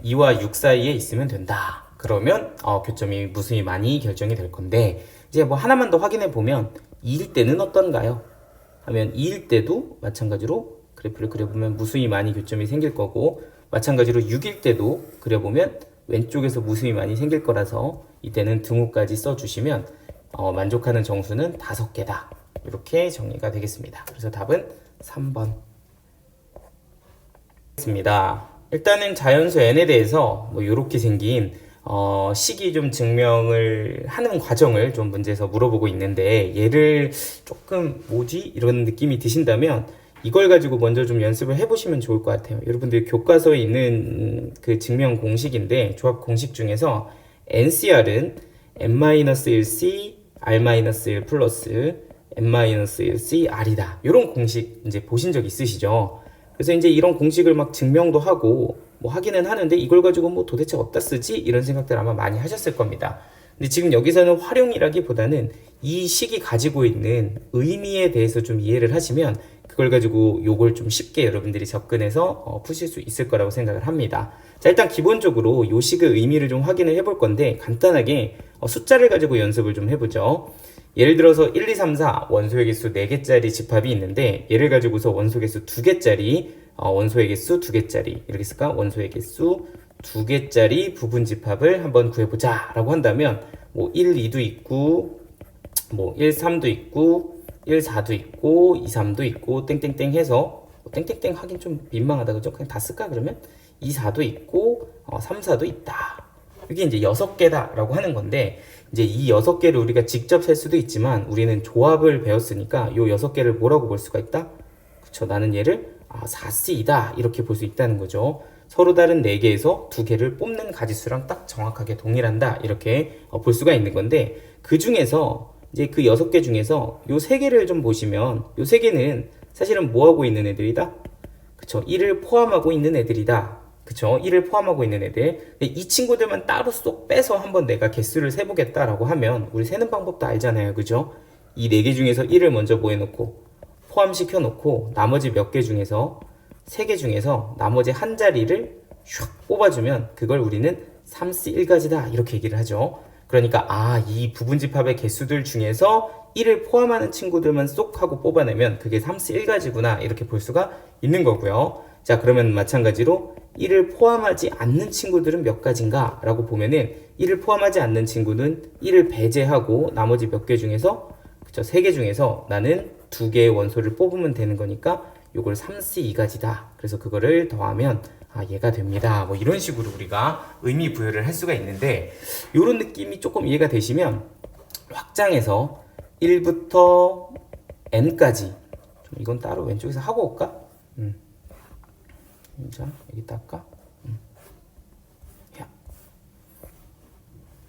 2와 6 사이에 있으면 된다. 그러면 교점이 무수히 많이 결정이 될 건데, 이제 뭐 하나만 더 확인해 보면 2일 때는 어떤가요? 하면 2일 때도 마찬가지로 그래프를 그려보면 무수히 많이 교점이 생길 거고, 마찬가지로 6일 때도 그려보면 왼쪽에서 무수히 많이 생길 거라서 이때는 등호까지 써주시면 만족하는 정수는 5개다. 이렇게 정리가 되겠습니다. 그래서 답은 3번. 일단은 자연수 n에 대해서 이렇게 생긴 식이 좀 증명을 하는 과정을 좀 문제에서 물어보고 있는데, 얘를 조금 뭐지? 이런 느낌이 드신다면 이걸 가지고 먼저 좀 연습을 해보시면 좋을 것 같아요. 여러분들 교과서에 있는 그 증명 공식인데, 조합 공식 중에서 NCR은 n-1c r-1 플러스 n-1c r이다. 이런 공식 이제 보신 적 있으시죠? 그래서 이제 이런 공식을 막 증명도 하고 뭐 하기는 하는데, 이걸 가지고 뭐 도대체 어디다 쓰지? 이런 생각들 아마 많이 하셨을 겁니다. 근데 지금 여기서는 활용이라기보다는 이 식이 가지고 있는 의미에 대해서 좀 이해를 하시면, 그걸 가지고 요걸 좀 쉽게 여러분들이 접근해서 푸실 수 있을 거라고 생각을 합니다. 자, 일단 기본적으로 요 식의 의미를 좀 확인을 해볼 건데, 간단하게 숫자를 가지고 연습을 좀 해보죠. 예를 들어서 1, 2, 3, 4 원소의 개수 4개짜리 집합이 있는데, 얘를 가지고서 원소 개수 2개짜리 원소의 개수 2개짜리 이렇게 쓸까? 원소의 개수 2개짜리 부분 집합을 한번 구해보자 라고 한다면, 뭐 1, 2도 있고 뭐 1, 3도 있고 1, 4도 있고 2, 3도 있고 땡땡땡 해서, 땡땡땡 하긴 좀 민망하다, 그죠? 그냥 다 쓸까 그러면? 2, 4도 있고 3, 4도 있다. 이게 이제 6개다 라고 하는 건데, 이제 이 6개를 우리가 직접 셀 수도 있지만 우리는 조합을 배웠으니까 요 6개를 뭐라고 볼 수가 있다? 그쵸, 나는 얘를 4C이다 이렇게 볼 수 있다는 거죠. 서로 다른 4개에서 2개를 뽑는 가지수랑 딱 정확하게 동일한다, 이렇게 볼 수가 있는 건데, 그 중에서 이제 그 6개 중에서 요 3개를 좀 보시면, 요 3개는 사실은 뭐 하고 있는 애들이다? 그쵸, 1을 포함하고 있는 애들이다. 그쵸, 1을 포함하고 있는 애들. 이 친구들만 따로 쏙 빼서 한번 내가 개수를 세보겠다라고 하면, 우리 세는 방법도 알잖아요, 그죠? 이 4개 중에서 1을 먼저 뭐 해놓고 포함시켜 놓고, 나머지 몇 개 중에서 3개 중에서 나머지 한 자리를 슉 뽑아주면 그걸 우리는 3C1가지다 이렇게 얘기를 하죠. 그러니까 이 부분집합의 개수들 중에서 1을 포함하는 친구들만 쏙 하고 뽑아내면 그게 3C1가지구나 이렇게 볼 수가 있는 거고요. 자, 그러면 마찬가지로 1을 포함하지 않는 친구들은 몇 가지인가 라고 보면은 1을 포함하지 않는 친구는 1을 배제하고 나머지 몇 개 중에서 그쵸 3개 중에서 나는 2개의 원소를 뽑으면 되는 거니까 요걸 3C2가지다. 그래서 그거를 더하면 얘가 됩니다. 뭐 이런 식으로 우리가 의미 부여를 할 수가 있는데 요런 느낌이 조금 이해가 되시면 확장해서 1부터 n까지 이건 따로 왼쪽에서 하고 올까? 자, 여기다 할까?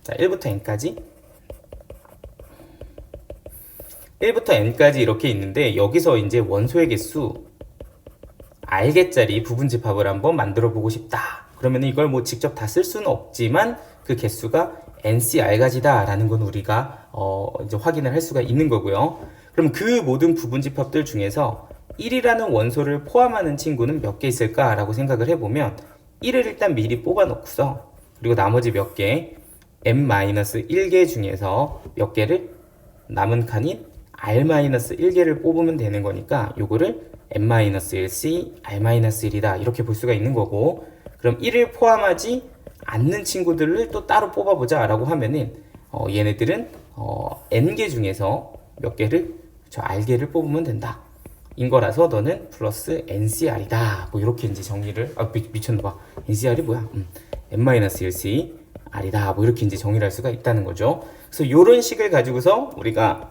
자, 1부터 n까지 1부터 n까지 이렇게 있는데 여기서 이제 원소의 개수 r개짜리 부분집합을 한번 만들어 보고 싶다. 그러면 이걸 뭐 직접 다 쓸 수는 없지만 그 개수가 NCR가지다 라는 건 우리가 이제 확인을 할 수가 있는 거고요. 그럼 그 모든 부분집합들 중에서 1이라는 원소를 포함하는 친구는 몇 개 있을까 라고 생각을 해보면 1을 일단 미리 뽑아 놓고서 그리고 나머지 몇 개 n-1개 중에서 몇 개를 남은 칸인 r-1개를 뽑으면 되는 거니까 요거를 n-1c r-1이다 이렇게 볼 수가 있는 거고, 그럼 1을 포함하지 않는 친구들을 또 따로 뽑아보자 라고 하면은 얘네들은 n개 중에서 몇 개를 r개를 뽑으면 된다 인 거라서 너는 플러스 ncr이다 뭐 이렇게 이제 정리를 미쳤나봐. ncr이 뭐야? n-1c r이다 뭐 이렇게 이제 정의를 할 수가 있다는 거죠. 그래서 이런 식을 가지고서 우리가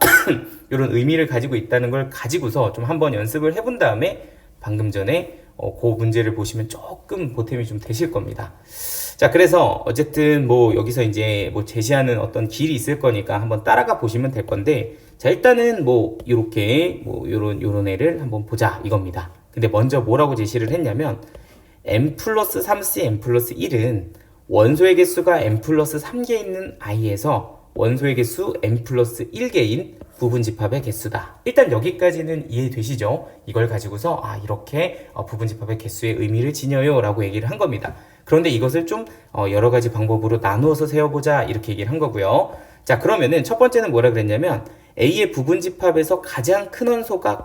이런 의미를 가지고 있다는 걸 가지고서 좀 한번 연습을 해본 다음에 방금 전에 그 문제를 보시면 조금 보탬이 좀 되실 겁니다. 자, 그래서 어쨌든 뭐 여기서 이제 뭐 제시하는 어떤 길이 있을 거니까 한번 따라가 보시면 될 건데, 자, 일단은 뭐 이렇게 뭐 요런 애를 한번 보자 이겁니다. 근데 먼저 뭐라고 제시를 했냐면 n 플러스 3c n 플러스 1은 원소의 개수가 n 플러스 3개 있는 i에서 원소의 개수 n 플러스 1개인 부분집합의 개수다. 일단 여기까지는 이해되시죠? 이걸 가지고서 이렇게 부분집합의 개수의 의미를 지녀요 라고 얘기를 한 겁니다. 그런데 이것을 좀 여러 가지 방법으로 나누어서 세워보자 이렇게 얘기를 한 거고요. 자, 그러면은 첫 번째는 뭐라 그랬냐면 A의 부분집합에서 가장 큰 원소가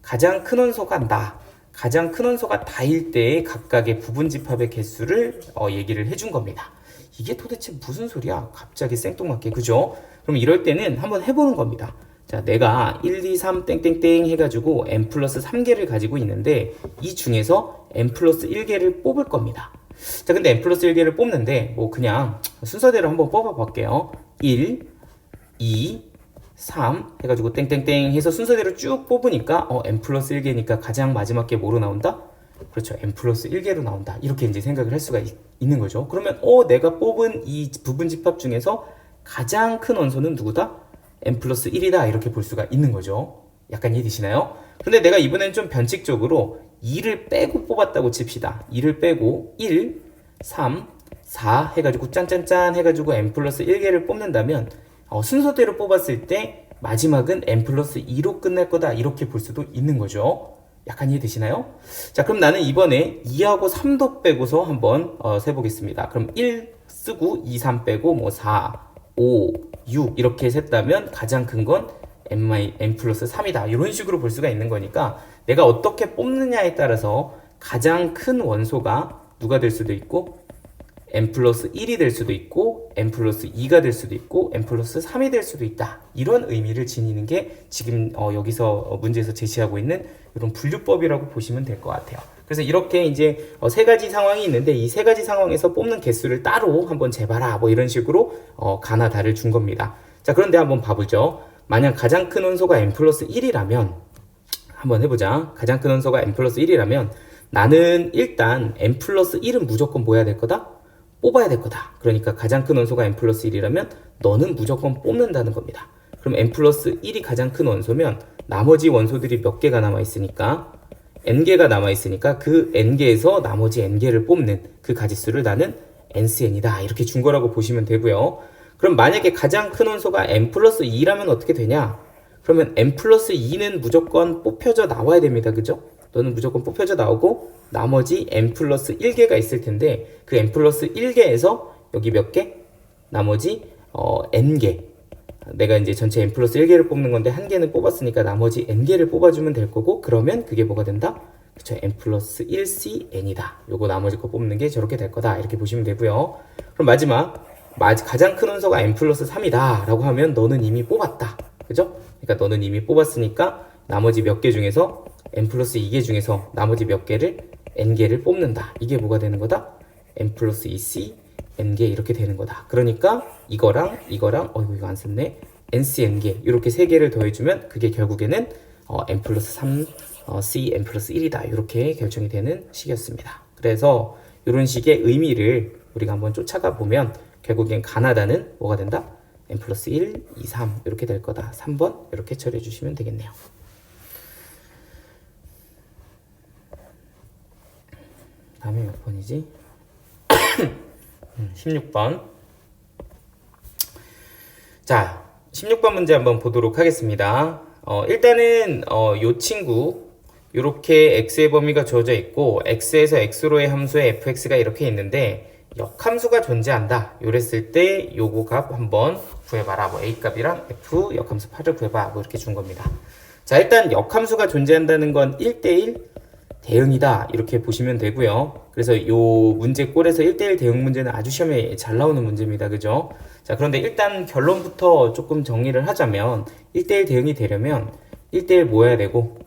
가장 큰 원소가 가장 큰 원소가 다일 때의 각각의 부분집합의 개수를 얘기를 해준 겁니다. 이게 도대체 무슨 소리야? 갑자기 생뚱맞게, 그죠? 그럼 이럴 때는 한번 해보는 겁니다. 자, 내가 1, 2, 3 땡땡땡 해가지고 n 플러스 3개를 가지고 있는데 이 중에서 n 플러스 1개를 뽑을 겁니다. 자, 근데 n 플러스 1개를 뽑는데 뭐 그냥 순서대로 한번 뽑아볼게요. 1, 2, 3 해가지고 땡땡땡 해서 순서대로 쭉 뽑으니까 n 플러스 1개니까 가장 마지막 게 뭐로 나온다? 그렇죠. n 플러스 1개로 나온다. 이렇게 이제 생각을 할 수가 있는 거죠. 그러면 내가 뽑은 이 부분집합 중에서 가장 큰 원소는 누구다? n 플러스 1이다. 이렇게 볼 수가 있는 거죠. 약간 이해되시나요? 근데 내가 이번엔 좀 변칙적으로 2를 빼고 뽑았다고 칩시다. 2를 빼고 1, 3, 4 해가지고 짠짠짠 해가지고 n 플러스 1개를 뽑는다면 순서대로 뽑았을 때 마지막은 n 플러스 2로 끝날 거다. 이렇게 볼 수도 있는 거죠. 약간 이해되시나요? 자, 그럼 나는 이번에 2하고 3도 빼고서 한번 세보겠습니다. 그럼 1 쓰고 2, 3 빼고 뭐 4, 5, 6 이렇게 셌다면 가장 큰 건 n 플러스 3이다. 이런 식으로 볼 수가 있는 거니까 내가 어떻게 뽑느냐에 따라서 가장 큰 원소가 누가 될 수도 있고 n 플러스 1이 될 수도 있고 n 플러스 2가 될 수도 있고 n 플러스 3이 될 수도 있다. 이런 의미를 지니는 게 지금 여기서 문제에서 제시하고 있는 이런 분류법이라고 보시면 될 것 같아요. 그래서 이렇게 이제 세 가지 상황이 있는데 이 세 가지 상황에서 뽑는 개수를 따로 한번 재봐라 뭐 이런 식으로 가나 다를 준 겁니다. 자, 그런데 한번 봐보죠. 만약 가장 큰 원소가 n 플러스 1이라면 한번 해보자. 가장 큰 원소가 n 플러스 1이라면 나는 일단 n 플러스 1은 무조건 뭐 해야 될 거다? 뽑아야 될 거다. 그러니까 가장 큰 원소가 n 플러스 1이라면 너는 무조건 뽑는다는 겁니다. 그럼 n 플러스 1이 가장 큰 원소면 나머지 원소들이 몇 개가 남아있으니까 n개가 남아있으니까 그 n개에서 나머지 n개를 뽑는 그 가지수를 나는 ncn이다. 이렇게 준 거라고 보시면 되고요. 그럼 만약에 가장 큰 원소가 n 플러스 2라면 어떻게 되냐? 그러면 n 플러스 2는 무조건 뽑혀져 나와야 됩니다. 그죠? 너는 무조건 뽑혀져 나오고 나머지 n 플러스 1개가 있을 텐데 그 n 플러스 1개에서 여기 몇 개? 나머지 n개. 내가 이제 전체 n 플러스 1개를 뽑는 건데 한 개는 뽑았으니까 나머지 n개를 뽑아주면 될 거고, 그러면 그게 뭐가 된다? 그쵸, n 플러스 1c n이다. 요거 나머지 거 뽑는 게 저렇게 될 거다. 이렇게 보시면 되고요. 그럼 마지막 가장 큰 함수가 n 플러스 3이다 라고 하면 너는 이미 뽑았다. 그죠? 그러니까 너는 이미 뽑았으니까 나머지 몇 개 중에서 n 플러스 2개 중에서 나머지 몇 개를 n개를 뽑는다. 이게 뭐가 되는 거다? n 플러스 2c n개 이렇게 되는 거다. 그러니까 이거랑 이거 안 썼네. nc n개 이렇게 세 개를 더해주면 그게 결국에는 n 플러스 3 c n 플러스 1이다. 이렇게 결정이 되는 식이었습니다. 그래서 이런 식의 의미를 우리가 한번 쫓아가 보면 결국엔 가나다는 뭐가 된다? n 플러스 1, 2, 3 이렇게 될 거다. 3번 이렇게 처리해 주시면 되겠네요. 다음에 몇 번이지? 16번. 자, 16번 문제 한번 보도록 하겠습니다. 일단은 요 친구 이렇게 x의 범위가 주어져 있고 x에서 x로의 함수의 fx가 이렇게 있는데 역함수가 존재한다. 요랬을 때 요거 값 한번 구해봐라. 뭐 a 값이랑 f 역함수 8을 구해봐. 뭐 이렇게 준 겁니다. 자, 일단 역함수가 존재한다는 건 1대1 대응이다. 이렇게 보시면 되고요. 그래서 요 문제 꼴에서 1대1 대응 문제는 아주 시험에 잘 나오는 문제입니다. 그죠? 자, 그런데 일단 결론부터 조금 정리를 하자면 1대1 대응이 되려면 1대1 뭐여야 되고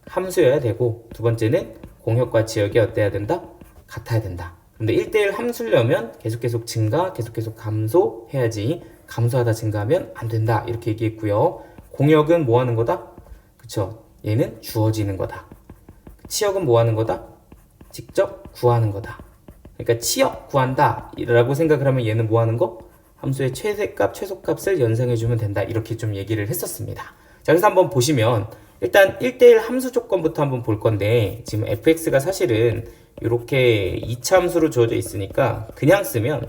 함수여야 되고 두 번째는 공역과 지역이 어때야 된다? 같아야 된다. 근데 1대1 함수려면 계속 증가, 계속 감소해야지 감소하다 증가하면 안 된다. 이렇게 얘기했고요. 공역은 뭐 하는 거다? 그쵸? 얘는 주어지는 거다. 치역은 뭐 하는 거다? 직접 구하는 거다. 그러니까 치역 구한다 라고 생각을 하면 얘는 뭐 하는 거? 함수의 최대값, 최소값을 연상해주면 된다. 이렇게 좀 얘기를 했었습니다. 자, 그래서 한번 보시면 일단 1대1 함수 조건부터 한번 볼 건데 지금 fx가 사실은 이렇게 2차 함수로 주어져 있으니까 그냥 쓰면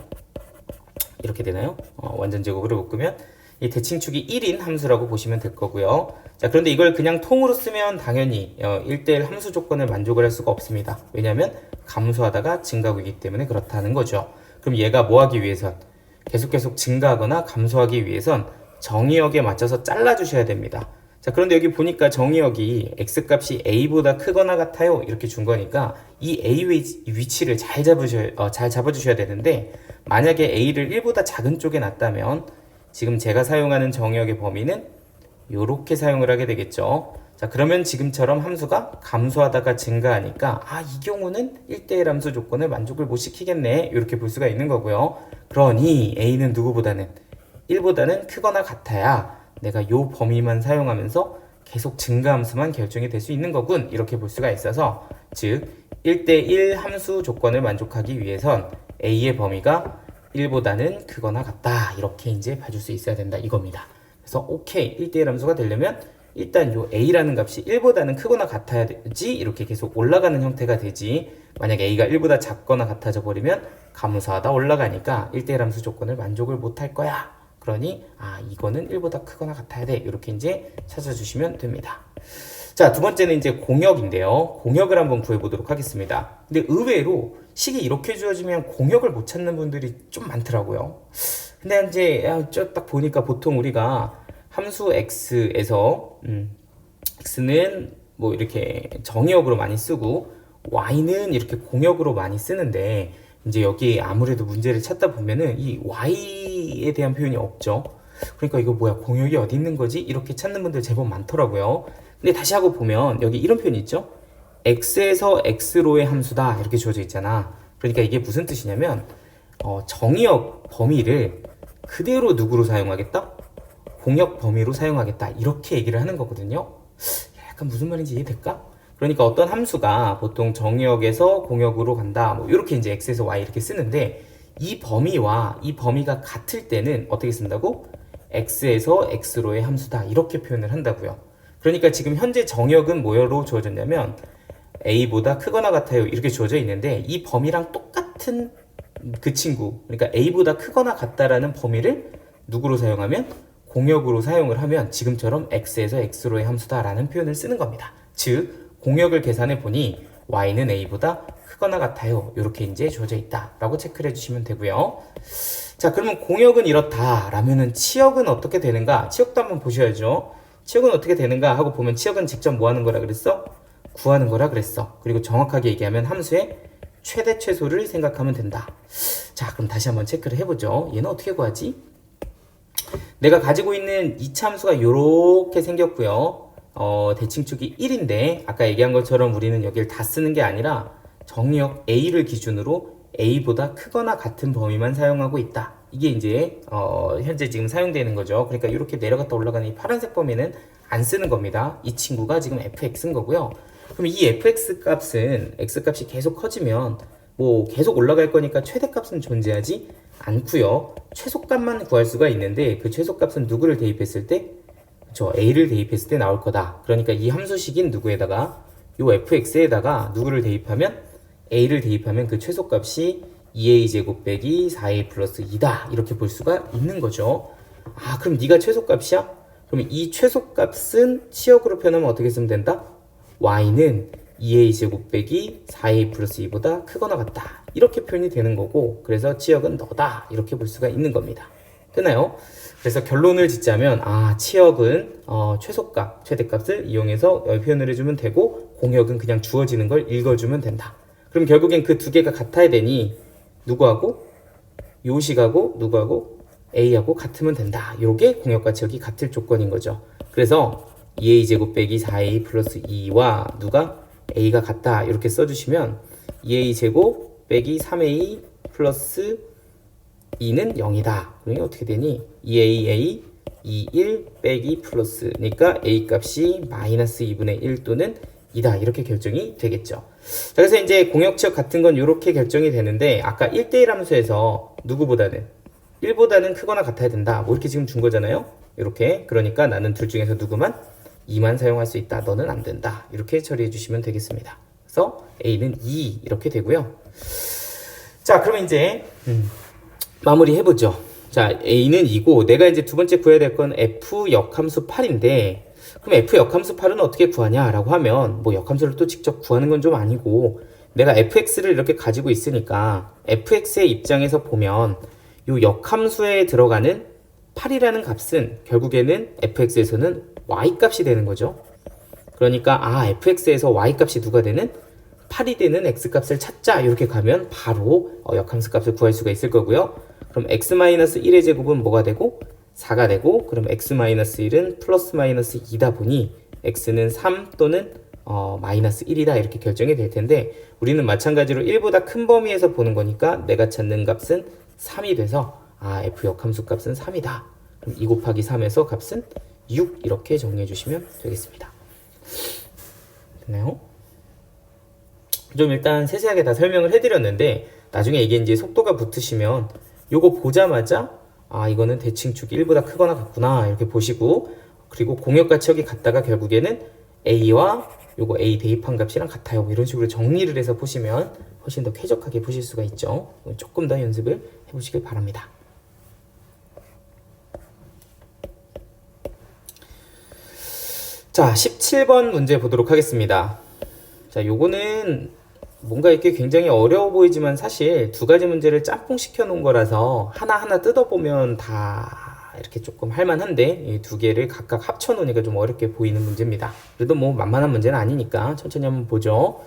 이렇게 되나요? 완전 제곱으로 묶으면 이 대칭축이 1인 함수라고 보시면 될 거고요. 자, 그런데 이걸 그냥 통으로 쓰면 당연히 1대1 함수 조건을 만족을 할 수가 없습니다. 왜냐하면 감소하다가 증가하기 때문에 그렇다는 거죠. 그럼 얘가 뭐 하기 위해선 계속 증가하거나 감소하기 위해선 정의역에 맞춰서 잘라주셔야 됩니다. 자, 그런데 여기 보니까 정의역이 x값이 a보다 크거나 같아요 이렇게 준 거니까 이 a 위치를 잘 잡아주셔야 되는데 만약에 a를 1보다 작은 쪽에 놨다면 지금 제가 사용하는 정의역의 범위는 이렇게 사용을 하게 되겠죠. 자, 그러면 지금처럼 함수가 감소하다가 증가하니까 이 경우는 1대1 함수 조건을 만족을 못 시키겠네 이렇게 볼 수가 있는 거고요. 그러니 a는 누구보다는 1보다는 크거나 같아야 내가 요 범위만 사용하면서 계속 증가함수만 결정이 될 수 있는 거군 이렇게 볼 수가 있어서 즉 1대1 함수 조건을 만족하기 위해선 a의 범위가 1보다는 크거나 같다 이렇게 이제 봐줄 수 있어야 된다 이겁니다. 그래서 오케이 1대1 함수가 되려면 일단 요 a라는 값이 1보다는 크거나 같아야지 이렇게 계속 올라가는 형태가 되지 만약에 a가 1보다 작거나 같아져 버리면 감소하다 올라가니까 1대1 함수 조건을 만족을 못할 거야. 그러니 이거는 1보다 크거나 같아야 돼 이렇게 이제 찾아주시면 됩니다. 자, 두 번째는 이제 공역인데요. 공역을 한번 구해보도록 하겠습니다. 근데 의외로 식이 이렇게 주어지면 공역을 못 찾는 분들이 좀 많더라고요. 근데 이제 딱 보니까 보통 우리가 함수 x에서 x는 뭐 이렇게 정의역으로 많이 쓰고 y는 이렇게 공역으로 많이 쓰는데 이제 여기 아무래도 문제를 찾다 보면은 이 y에 대한 표현이 없죠. 그러니까 이거 뭐야 공역이 어디 있는 거지? 이렇게 찾는 분들 제법 많더라고요. 근데 다시 하고 보면 여기 이런 표현이 있죠. x에서 x로의 함수다 이렇게 주어져 있잖아. 그러니까 이게 무슨 뜻이냐면 정의역 범위를 그대로 누구로 사용하겠다? 공역 범위로 사용하겠다 이렇게 얘기를 하는 거거든요. 약간 무슨 말인지 이해될까? 그러니까 어떤 함수가 보통 정의역에서 공역으로 간다 뭐 이렇게 이제 x에서 y 이렇게 쓰는데 이 범위와 이 범위가 같을 때는 어떻게 쓴다고? x에서 x로의 함수다 이렇게 표현을 한다고요. 그러니까 지금 현재 정의역은 뭐로 주어졌냐면 a보다 크거나 같아요 이렇게 주어져 있는데 이 범위랑 똑같은 그 친구 그러니까 a보다 크거나 같다라는 범위를 누구로 사용하면 공역으로 사용을 하면 지금처럼 x에서 x로의 함수다 라는 표현을 쓰는 겁니다. 즉 공역을 계산해 보니 y는 a보다 크거나 같아요 이렇게 이제 주어져 있다 라고 체크를 해주시면 되고요. 자, 그러면 공역은 이렇다 라면은 치역은 어떻게 되는가? 치역도 한번 보셔야죠. 치역은 어떻게 되는가 하고 보면 치역은 직접 뭐 하는 거라 그랬어? 구하는 거라 그랬어. 그리고 정확하게 얘기하면 함수의 최대 최소를 생각하면 된다. 자, 그럼 다시 한번 체크를 해보죠. 얘는 어떻게 구하지? 내가 가지고 있는 이차함수가 이렇게 생겼고요. 대칭축이 1인데 아까 얘기한 것처럼 우리는 여기를 다 쓰는 게 아니라 정의역 A를 기준으로 A보다 크거나 같은 범위만 사용하고 있다. 이게 이제 현재 지금 사용되는 거죠. 그러니까 이렇게 내려갔다 올라가는 이 파란색 범위는 안 쓰는 겁니다. 이 친구가 지금 fx인 거고요. 그럼 이 fx 값은 x 값이 계속 커지면 뭐 계속 올라갈 거니까 최대값은 존재하지 않고요. 최소값만 구할 수가 있는데 그 최소값은 누구를 대입했을 때? 그렇죠. a를 대입했을 때 나올 거다. 그러니까 이 함수식인 누구에다가 요 fx에다가 누구를 대입하면 a를 대입하면 그 최소값이 2a제곱 빼기 4a 플러스 2다. 이렇게 볼 수가 있는 거죠. 아, 그럼 네가 최소값이야? 그러면 이 최소값은 치역으로 표현하면 어떻게 쓰면 된다? y는 2a제곱 빼기 4a 플러스 2보다 크거나 같다. 이렇게 표현이 되는 거고, 그래서 치역은 너다. 이렇게 볼 수가 있는 겁니다. 되나요? 그래서 결론을 짓자면, 치역은 최소값, 최대값을 이용해서 표현을 해주면 되고, 공역은 그냥 주어지는 걸 읽어주면 된다. 그럼 결국엔 그 두 개가 같아야 되니 누구하고? 요식하고 누구하고? A하고 같으면 된다. 요게 공역과 치역이 같을 조건인 거죠. 그래서 2a제곱 빼기 4a 플러스 2와 누가? A가 같다. 이렇게 써주시면 2a제곱 빼기 3a 플러스 2는 0이다. 그러면 어떻게 되니? 2aa 21 빼기 플러스니까 a 값이 마이너스 2분의 1 또는 2다. 이렇게 결정이 되겠죠. 자, 그래서 이제 공역치역 같은 건 이렇게 결정이 되는데 아까 1대1 함수에서 누구보다는 1보다는 크거나 같아야 된다. 뭐 이렇게 지금 준 거잖아요. 이렇게. 그러니까 나는 둘 중에서 누구만? 2만 사용할 수 있다. 너는 안 된다. 이렇게 처리해 주시면 되겠습니다. 그래서 A는 2 이렇게 되고요. 자, 그러면 이제 마무리 해보죠. 자, A는 2고 내가 이제 두 번째 구해야 될 건 F 역함수 8인데 그럼 F 역함수 8은 어떻게 구하냐라고 하면 뭐 역함수를 또 직접 구하는 건 좀 아니고 내가 fx를 이렇게 가지고 있으니까 fx의 입장에서 보면 이 역함수에 들어가는 8이라는 값은 결국에는 fx에서는 y 값이 되는 거죠. 그러니까 fx에서 y 값이 누가 되는? 8이 되는 x 값을 찾자 이렇게 가면 바로 역함수 값을 구할 수가 있을 거고요. 그럼 x-1의 제곱은 뭐가 되고? 4가 되고 그럼 x-1은 플러스 마이너스 2다 보니 x는 3 또는 마이너스 1이다 이렇게 결정이 될 텐데 우리는 마찬가지로 1보다 큰 범위에서 보는 거니까 내가 찾는 값은 3이 돼서 f 역함수 값은 3이다. 그럼 2 곱하기 3에서 값은 6 이렇게 정리해 주시면 되겠습니다. 됐나요? 좀 일단 세세하게 다 설명을 해드렸는데 나중에 이게 이제 속도가 붙으시면 요거 보자마자 이거는 대칭축이 1보다 크거나 같구나 이렇게 보시고 그리고 공역과 치역이 같다가 결국에는 A와 요거 A 대입한 값이랑 같아요. 이런 식으로 정리를 해서 보시면 훨씬 더 쾌적하게 보실 수가 있죠. 조금 더 연습을 해보시길 바랍니다. 자, 17번 문제 보도록 하겠습니다. 자, 요거는 뭔가 이렇게 굉장히 어려워 보이지만 사실 두 가지 문제를 짬뽕 시켜 놓은 거라서 하나하나 뜯어보면 다 이렇게 조금 할만한데 이 두 개를 각각 합쳐 놓으니까 좀 어렵게 보이는 문제입니다. 그래도 뭐 만만한 문제는 아니니까 천천히 한번 보죠.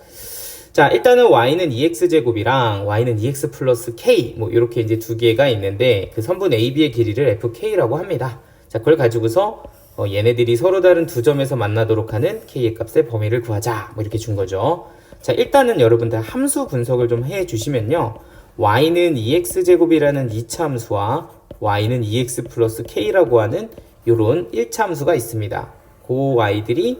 자, 일단은 y는 2x제곱이랑 y는 2x 플러스 k 뭐 이렇게 이제 두 개가 있는데 그 선분 AB의 길이를 fk라고 합니다. 자, 그걸 가지고서 얘네들이 서로 다른 두 점에서 만나도록 하는 k의 값의 범위를 구하자 뭐 이렇게 준 거죠. 자, 일단은 여러분들 함수 분석을 좀 해주시면요. y는 2x제곱이라는 2차 함수와 y는 2x 플러스 k라고 하는 요런 1차 함수가 있습니다. 그 y들이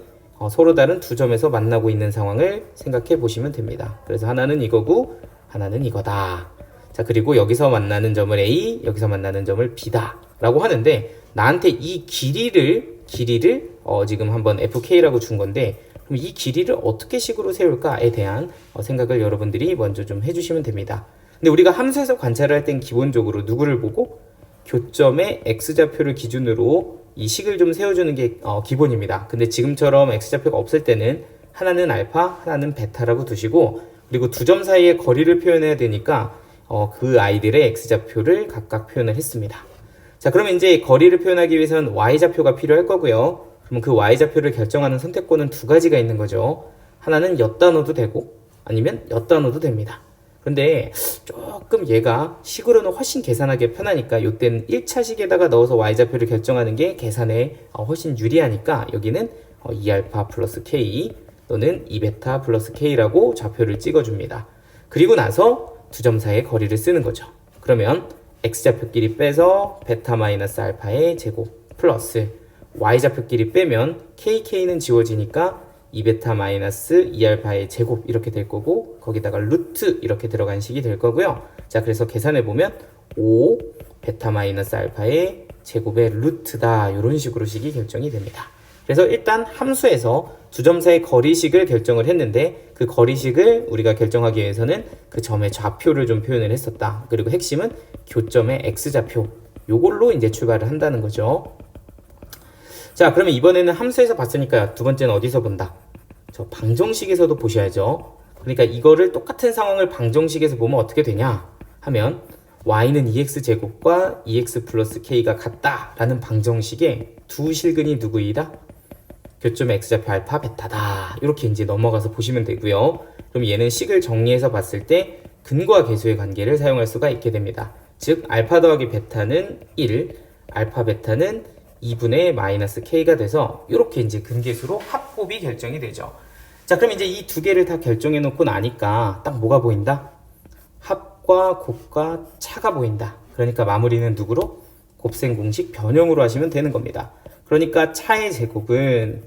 서로 다른 두 점에서 만나고 있는 상황을 생각해 보시면 됩니다. 그래서 하나는 이거고 하나는 이거다. 자, 그리고 여기서 만나는 점을 a, 여기서 만나는 점을 b다 라고 하는데 나한테 이 길이를 지금 한번 fk라고 준 건데 그럼 이 길이를 어떻게 식으로 세울까에 대한 생각을 여러분들이 먼저 좀 해주시면 됩니다. 근데 우리가 함수에서 관찰을 할 땐 기본적으로 누구를 보고 교점의 x좌표를 기준으로 이 식을 좀 세워주는 게 기본입니다. 근데 지금처럼 x좌표가 없을 때는 하나는 알파, 하나는 베타라고 두시고 그리고 두 점 사이의 거리를 표현해야 되니까 그 아이들의 x좌표를 각각 표현을 했습니다. 자, 그러면 이제 거리를 표현하기 위해서는 y좌표가 필요할 거고요. 그럼 그 y좌표를 결정하는 선택권은 두 가지가 있는 거죠. 하나는 엿다 넣어도 되고 아니면 엿다 넣어도 됩니다. 그런데 조금 얘가 식으로는 훨씬 계산하기 편하니까 이때는 1차식에다가 넣어서 y좌표를 결정하는 게 계산에 훨씬 유리하니까 여기는 2α 플러스 k 또는 2베타 플러스 k라고 좌표를 찍어줍니다. 그리고 나서 두 점 사이의 거리를 쓰는 거죠. 그러면 x좌표끼리 빼서 베타 마이너스 알파의 제곱 플러스 y좌표끼리 빼면 kk는 지워지니까 2베타 마이너스 2알파의 제곱 이렇게 될 거고 거기다가 루트 이렇게 들어간 식이 될 거고요. 자, 그래서 계산해 보면 5 베타 마이너스 알파의 제곱의 루트다 이런 식으로 식이 결정이 됩니다. 그래서 일단 함수에서 두 점 사이의 거리식을 결정을 했는데 그 거리식을 우리가 결정하기 위해서는 그 점의 좌표를 좀 표현을 했었다. 그리고 핵심은 교점의 x좌표 요걸로 이제 출발을 한다는 거죠. 자, 그러면 이번에는 함수에서 봤으니까 두 번째는 어디서 본다? 저 방정식에서도 보셔야죠. 그러니까 이거를 똑같은 상황을 방정식에서 보면 어떻게 되냐 하면 y는 2x제곱과 2x 플러스 k가 같다라는 방정식에 두 실근이 누구이다? 교점 x좌표 알파 베타다. 이렇게 이제 넘어가서 보시면 되고요. 그럼 얘는 식을 정리해서 봤을 때 근과 계수의 관계를 사용할 수가 있게 됩니다. 즉 알파 더하기 베타는 1, 알파 베타는 2분의 마이너스 k가 돼서 이렇게 이제 근계수로 합곱이 결정이 되죠. 자, 그럼 이제 이 두 개를 다 결정해 놓고 나니까 딱 뭐가 보인다? 합과 곱과 차가 보인다. 그러니까 마무리는 누구로? 곱셈 공식 변형으로 하시면 되는 겁니다. 그러니까 차의 제곱은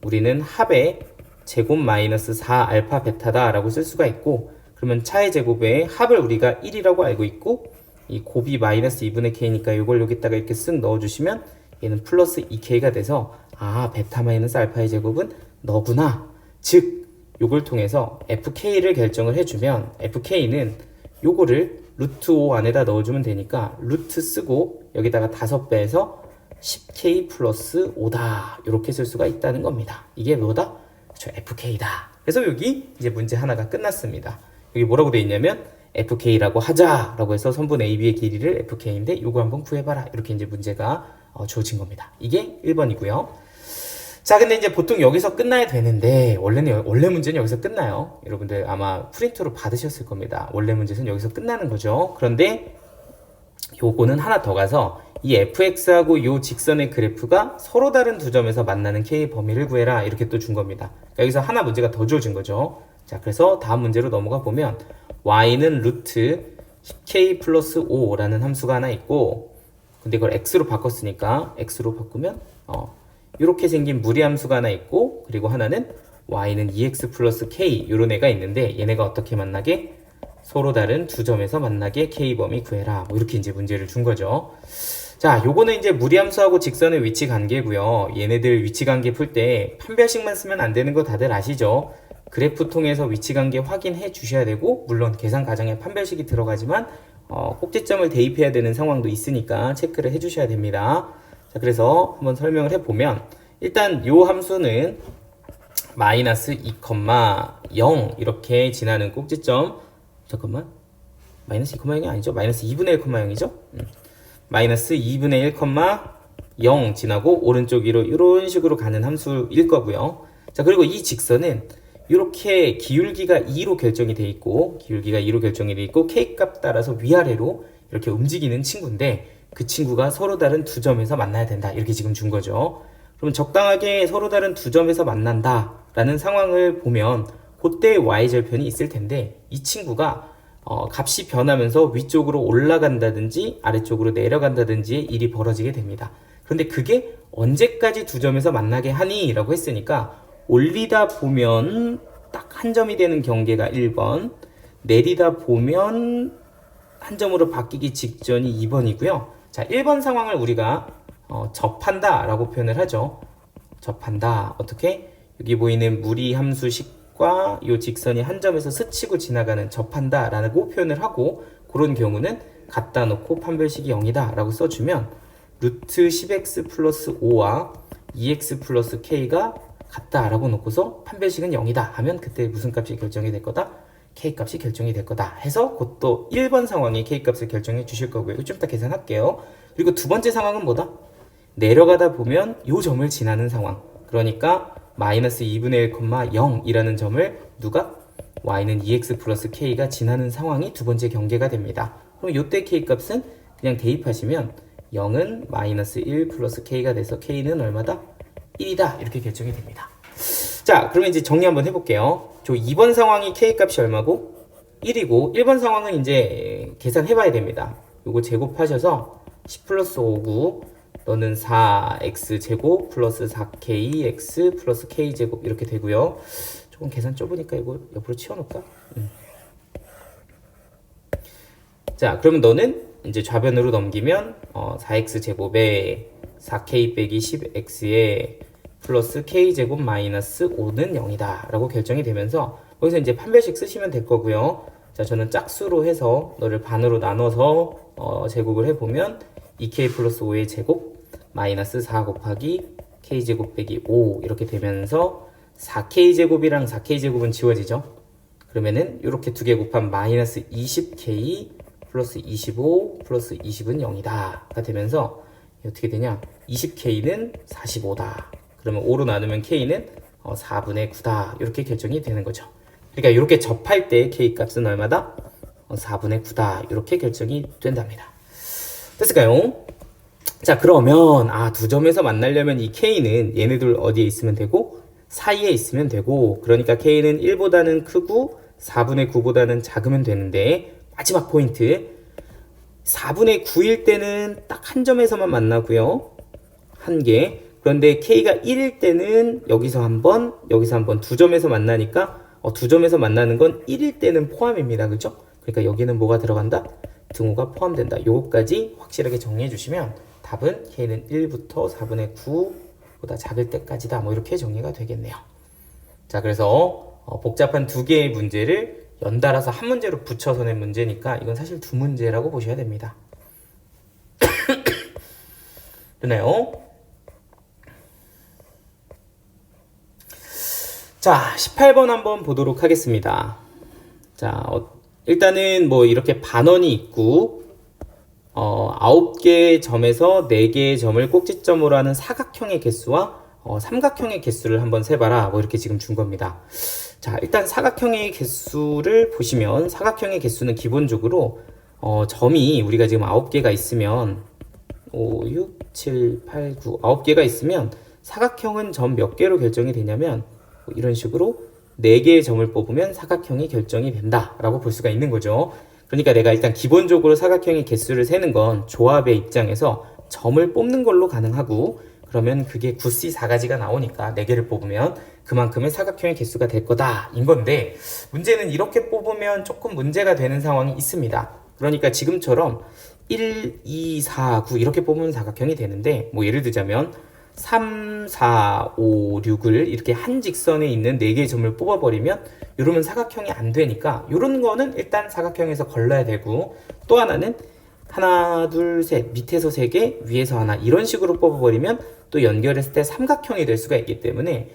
우리는 합의 제곱 마이너스 4 알파 베타다 라고 쓸 수가 있고 그러면 차의 제곱의 합을 우리가 1이라고 알고 있고 이 곱이 마이너스 2분의 k니까 이걸 여기다가 이렇게 쓱 넣어주시면 얘는 플러스 2k가 돼서 아 베타 마이너스 알파의 제곱은 너구나. 즉 요걸 통해서 fk를 결정을 해주면 fk는 요거를 루트 5 안에다 넣어주면 되니까 루트 쓰고 여기다가 5배해서 10k 플러스 5다 이렇게 쓸 수가 있다는 겁니다. 이게 뭐다? 그렇죠, fk다. 그래서 여기 이제 문제 하나가 끝났습니다. 여기 뭐라고 돼 있냐면 fk라고 하자라고 해서 선분 AB의 길이를 fk인데 요거 한번 구해봐라 이렇게 이제 문제가 주어진 겁니다. 이게 1번이고요. 자, 근데 이제 보통 여기서 끝나야 되는데 원래 문제는 여기서 끝나요. 여러분들 아마 프린트로 받으셨을 겁니다. 원래 문제는 여기서 끝나는 거죠. 그런데 요거는 하나 더 가서 이 fx하고 요 직선의 그래프가 서로 다른 두 점에서 만나는 k의 범위를 구해라 이렇게 또 준 겁니다. 여기서 하나 문제가 더 주어진 거죠. 자, 그래서 다음 문제로 넘어가 보면 y는 루트 10k 플러스 5라는 함수가 하나 있고 근데 이걸 x로 바꿨으니까 x로 바꾸면 이렇게 생긴 무리함수가 하나 있고 그리고 하나는 y는 2x 플러스 k 요런 애가 있는데 얘네가 어떻게 만나게? 서로 다른 두 점에서 만나게 k 범위 구해라 뭐 이렇게 이제 문제를 준 거죠. 자, 요거는 이제 무리함수하고 직선의 위치 관계고요. 얘네들 위치 관계 풀 때 판별식만 쓰면 안 되는 거 다들 아시죠? 그래프 통해서 위치 관계 확인해 주셔야 되고 물론 계산 과정에 판별식이 들어가지만 꼭지점을 대입해야 되는 상황도 있으니까 체크를 해 주셔야 됩니다. 자, 그래서 한번 설명을 해보면 일단 요 함수는 마이너스 2,0 이렇게 지나는 꼭지점 잠깐만 마이너스 2,0이 아니죠? 마이너스 2분의 1,0이죠? 마이너스 2분의 1,0 지나고 오른쪽 위로 이런 식으로 가는 함수일 거고요. 자, 그리고 이 직선은 이렇게 기울기가 2로 결정이 돼 있고 k 값 따라서 위아래로 이렇게 움직이는 친구인데 그 친구가 서로 다른 두 점에서 만나야 된다 이렇게 지금 준 거죠. 그럼 적당하게 서로 다른 두 점에서 만난다 라는 상황을 보면 그때 y절편이 있을 텐데 이 친구가 값이 변하면서 위쪽으로 올라간다든지 아래쪽으로 내려간다든지의 일이 벌어지게 됩니다. 그런데 그게 언제까지 두 점에서 만나게 하니? 라고 했으니까 올리다 보면 딱 한 점이 되는 경계가 1번 내리다 보면 한 점으로 바뀌기 직전이 2번이고요. 자, 1번 상황을 우리가 접한다 라고 표현을 하죠. 접한다. 어떻게? 여기 보이는 무리함수식과 이 직선이 한 점에서 스치고 지나가는 접한다 라고 표현을 하고 그런 경우는 갖다 놓고 판별식이 0이다 라고 써주면 루트 10x 플러스 5와 2x 플러스 k가 같다 라고 놓고서 판별식은 0이다 하면 그때 무슨 값이 결정이 될 거다? k값이 결정이 될 거다 해서 그것도 1번 상황에 k값을 결정해 주실 거고요. 이거 좀 이따 계산할게요. 그리고 두 번째 상황은 뭐다? 내려가다 보면 요 점을 지나는 상황. 그러니까 마이너스 2분의 1,0 이라는 점을 누가? y는 2x 플러스 k가 지나는 상황이 두 번째 경계가 됩니다. 그럼 이때 k 값은 그냥 대입하시면 0은 마이너스 1 플러스 k가 돼서 k는 얼마다? 1이다. 이렇게 결정이 됩니다. 자, 그러면 이제 정리 한번 해볼게요. 저 2번 상황이 k 값이 얼마고? 1이고 1번 상황은 이제 계산해봐야 됩니다. 요거 제곱하셔서 10 플러스 5구 너는 4x 제곱 플러스 4kx 플러스 k 제곱 이렇게 되고요. 조금 계산 좁으니까 이거 옆으로 치워놓을까? 자, 그러면 너는 이제 좌변으로 넘기면 4x 제곱에 4k 빼기 10x에 플러스 k 제곱 마이너스 5는 0이다 라고 결정이 되면서 여기서 이제 판별식 쓰시면 될 거고요. 자, 저는 짝수로 해서 너를 반으로 나눠서 제곱을 해보면 2k 플러스 5의 제곱 마이너스 4 곱하기 k 제곱 빼기 5 이렇게 되면서 4k 제곱이랑 4k 제곱은 지워지죠. 그러면은 이렇게 두 개 곱하면 마이너스 20k 플러스 25 플러스 20은 0이다 가 되면서 어떻게 되냐, 20k는 45다. 그러면 5로 나누면 k는 4분의 9다 이렇게 결정이 되는 거죠. 그러니까 이렇게 접할 때 k 값은 얼마다? 4분의 9다 이렇게 결정이 된답니다. 됐을까요? 자, 그러면 두 점에서 만나려면 이 k는 얘네들 어디에 있으면 되고 사이에 있으면 되고, 그러니까 k는 1보다는 크고 4분의 9보다는 작으면 되는데, 마지막 포인트 4분의 9일 때는 딱 한 점에서만 만나고요, 한 개. 그런데 k가 1일 때는 여기서 한번 여기서 한번 두 점에서 만나니까 두 점에서 만나는 건 1일 때는 포함입니다. 그죠? 그러니까 여기는 뭐가 들어간다? 등호가 포함된다. 요거까지 확실하게 정리해 주시면 답은 k는 1부터 4분의 9보다 작을 때까지다. 뭐 이렇게 정리가 되겠네요. 자, 그래서 복잡한 두 개의 문제를 연달아서 한 문제로 붙여서 낸 문제니까 이건 사실 두 문제라고 보셔야 됩니다. 되나요? 자, 18번 한번 보도록 하겠습니다. 자, 일단은 뭐 이렇게 반원이 있고 9개의 점에서 4개의 점을 꼭지점으로 하는 사각형의 개수와 삼각형의 개수를 한번 세봐라. 뭐 이렇게 지금 준 겁니다. 자, 일단 사각형의 개수를 보시면 사각형의 개수는 기본적으로 점이 우리가 지금 9개가 있으면 5, 6, 7, 8, 9 9개가 있으면 사각형은 점 몇 개로 결정이 되냐면 이런 식으로 4개의 점을 뽑으면 사각형이 결정이 된다 라고 볼 수가 있는 거죠. 그러니까 내가 일단 기본적으로 사각형의 개수를 세는 건 조합의 입장에서 점을 뽑는 걸로 가능하고, 그러면 그게 9C4가지가 나오니까 4개를 뽑으면 그만큼의 사각형의 개수가 될 거다 인 건데, 문제는 이렇게 뽑으면 조금 문제가 되는 상황이 있습니다. 그러니까 지금처럼 1, 2, 4, 9 이렇게 뽑으면 사각형이 되는데, 뭐 예를 들자면 3, 4, 5, 6을 이렇게 한 직선에 있는 4개의 점을 뽑아버리면 이러면 사각형이 안 되니까 이런 거는 일단 사각형에서 걸러야 되고, 또 하나는 하나, 둘, 셋 밑에서 3개 위에서 하나 이런 식으로 뽑아버리면 또 연결했을 때 삼각형이 될 수가 있기 때문에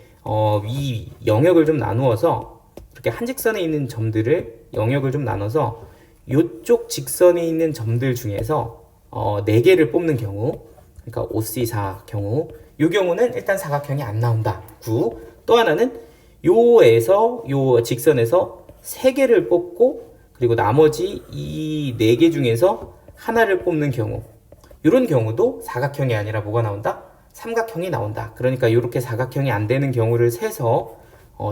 이 영역을 좀 나누어서 이렇게 한 직선에 있는 점들을 영역을 좀 나눠서 이쪽 직선에 있는 점들 중에서 4개를 뽑는 경우, 그러니까 5C4 경우, 이 경우는 일단 사각형이 안 나온다. 9. 또 하나는 요에서 요 직선에서 3개를 뽑고 그리고 나머지 이 4개 중에서 하나를 뽑는 경우, 이런 경우도 사각형이 아니라 뭐가 나온다? 삼각형이 나온다. 그러니까 이렇게 사각형이 안 되는 경우를 세서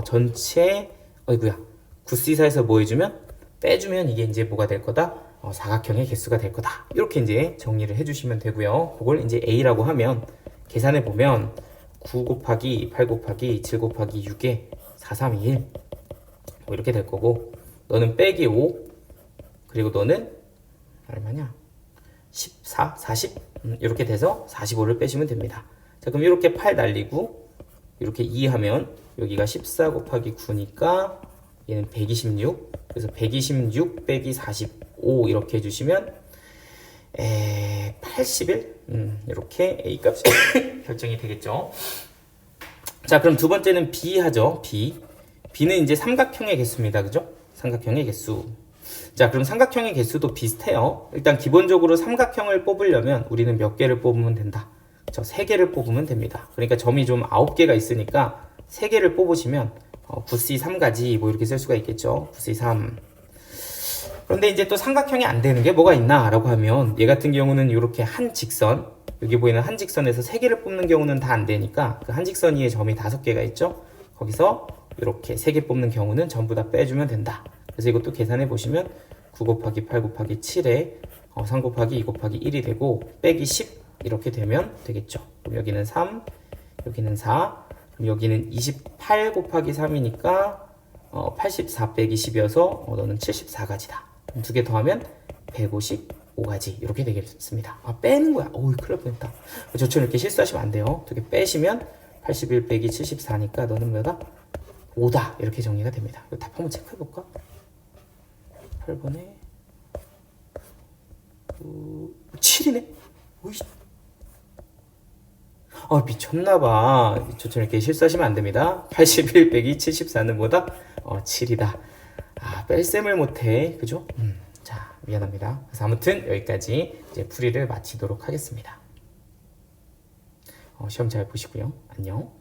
전체 9C4에서 뭐 해주면 빼주면 이게 이제 뭐가 될 거다? 사각형의 개수가 될 거다. 이렇게 이제 정리를 해주시면 되고요. 그걸 이제 A라고 하면 계산해 보면 9 곱하기 8 곱하기 7 곱하기 6에 4, 3, 2, 1 뭐 이렇게 될 거고, 너는 빼기 5 그리고 너는 얼마냐? 14, 40 이렇게 돼서 45를 빼시면 됩니다. 자, 그럼 이렇게 8 날리고 이렇게 2 하면 여기가 14 곱하기 9니까 얘는 126. 그래서 126 빼기 45 이렇게 해주시면 81 이렇게 A 값이 결정이 되겠죠. 자, 그럼 두 번째는 B 하죠. B는 이제 삼각형의 개수입니다. 그죠? 삼각형의 개수. 자, 그럼 삼각형의 개수도 비슷해요. 일단 기본적으로 삼각형을 뽑으려면 우리는 몇 개를 뽑으면 된다? 그렇죠? 3개를 뽑으면 됩니다. 그러니까 점이 좀 9개가 있으니까 3개를 뽑으시면 9C3가지 뭐 이렇게 쓸 수가 있겠죠. 9C3. 그런데 이제 또 삼각형이 안 되는 게 뭐가 있나 라고 하면 얘 같은 경우는 이렇게 한 직선, 여기 보이는 한 직선에서 3개를 뽑는 경우는 다 안 되니까 그 한 직선 위에 점이 5개가 있죠. 거기서 이렇게 3개 뽑는 경우는 전부 다 빼주면 된다. 그래서 이것도 계산해 보시면 9 곱하기 8 곱하기 7에 3 곱하기 2 곱하기 1이 되고 빼기 10 이렇게 되면 되겠죠. 그럼 여기는 3, 여기는 4, 그럼 여기는 28 곱하기 3이니까 84 빼기 10이어서 너는 74가지다. 두 개 더하면 155가지 이렇게 되겠습니다. 빼는 거야. 큰일 날 뻔했다. 저처럼 이렇게 실수하시면 안 돼요. 두 개 빼시면 81 빼기 74니까 너는 뭐다? 5다. 이렇게 정리가 됩니다. 이거 답 한번 체크해 볼까? 8번에 7이네? 오이. 미쳤나봐. 저처럼 이렇게 실수하시면 안 됩니다. 81 빼기 74는 뭐다? 7이다. 뺄셈을 못해. 그죠? 자, 미안합니다. 그래서 아무튼 여기까지 이제 풀이를 마치도록 하겠습니다. 시험 잘 보시고요. 안녕.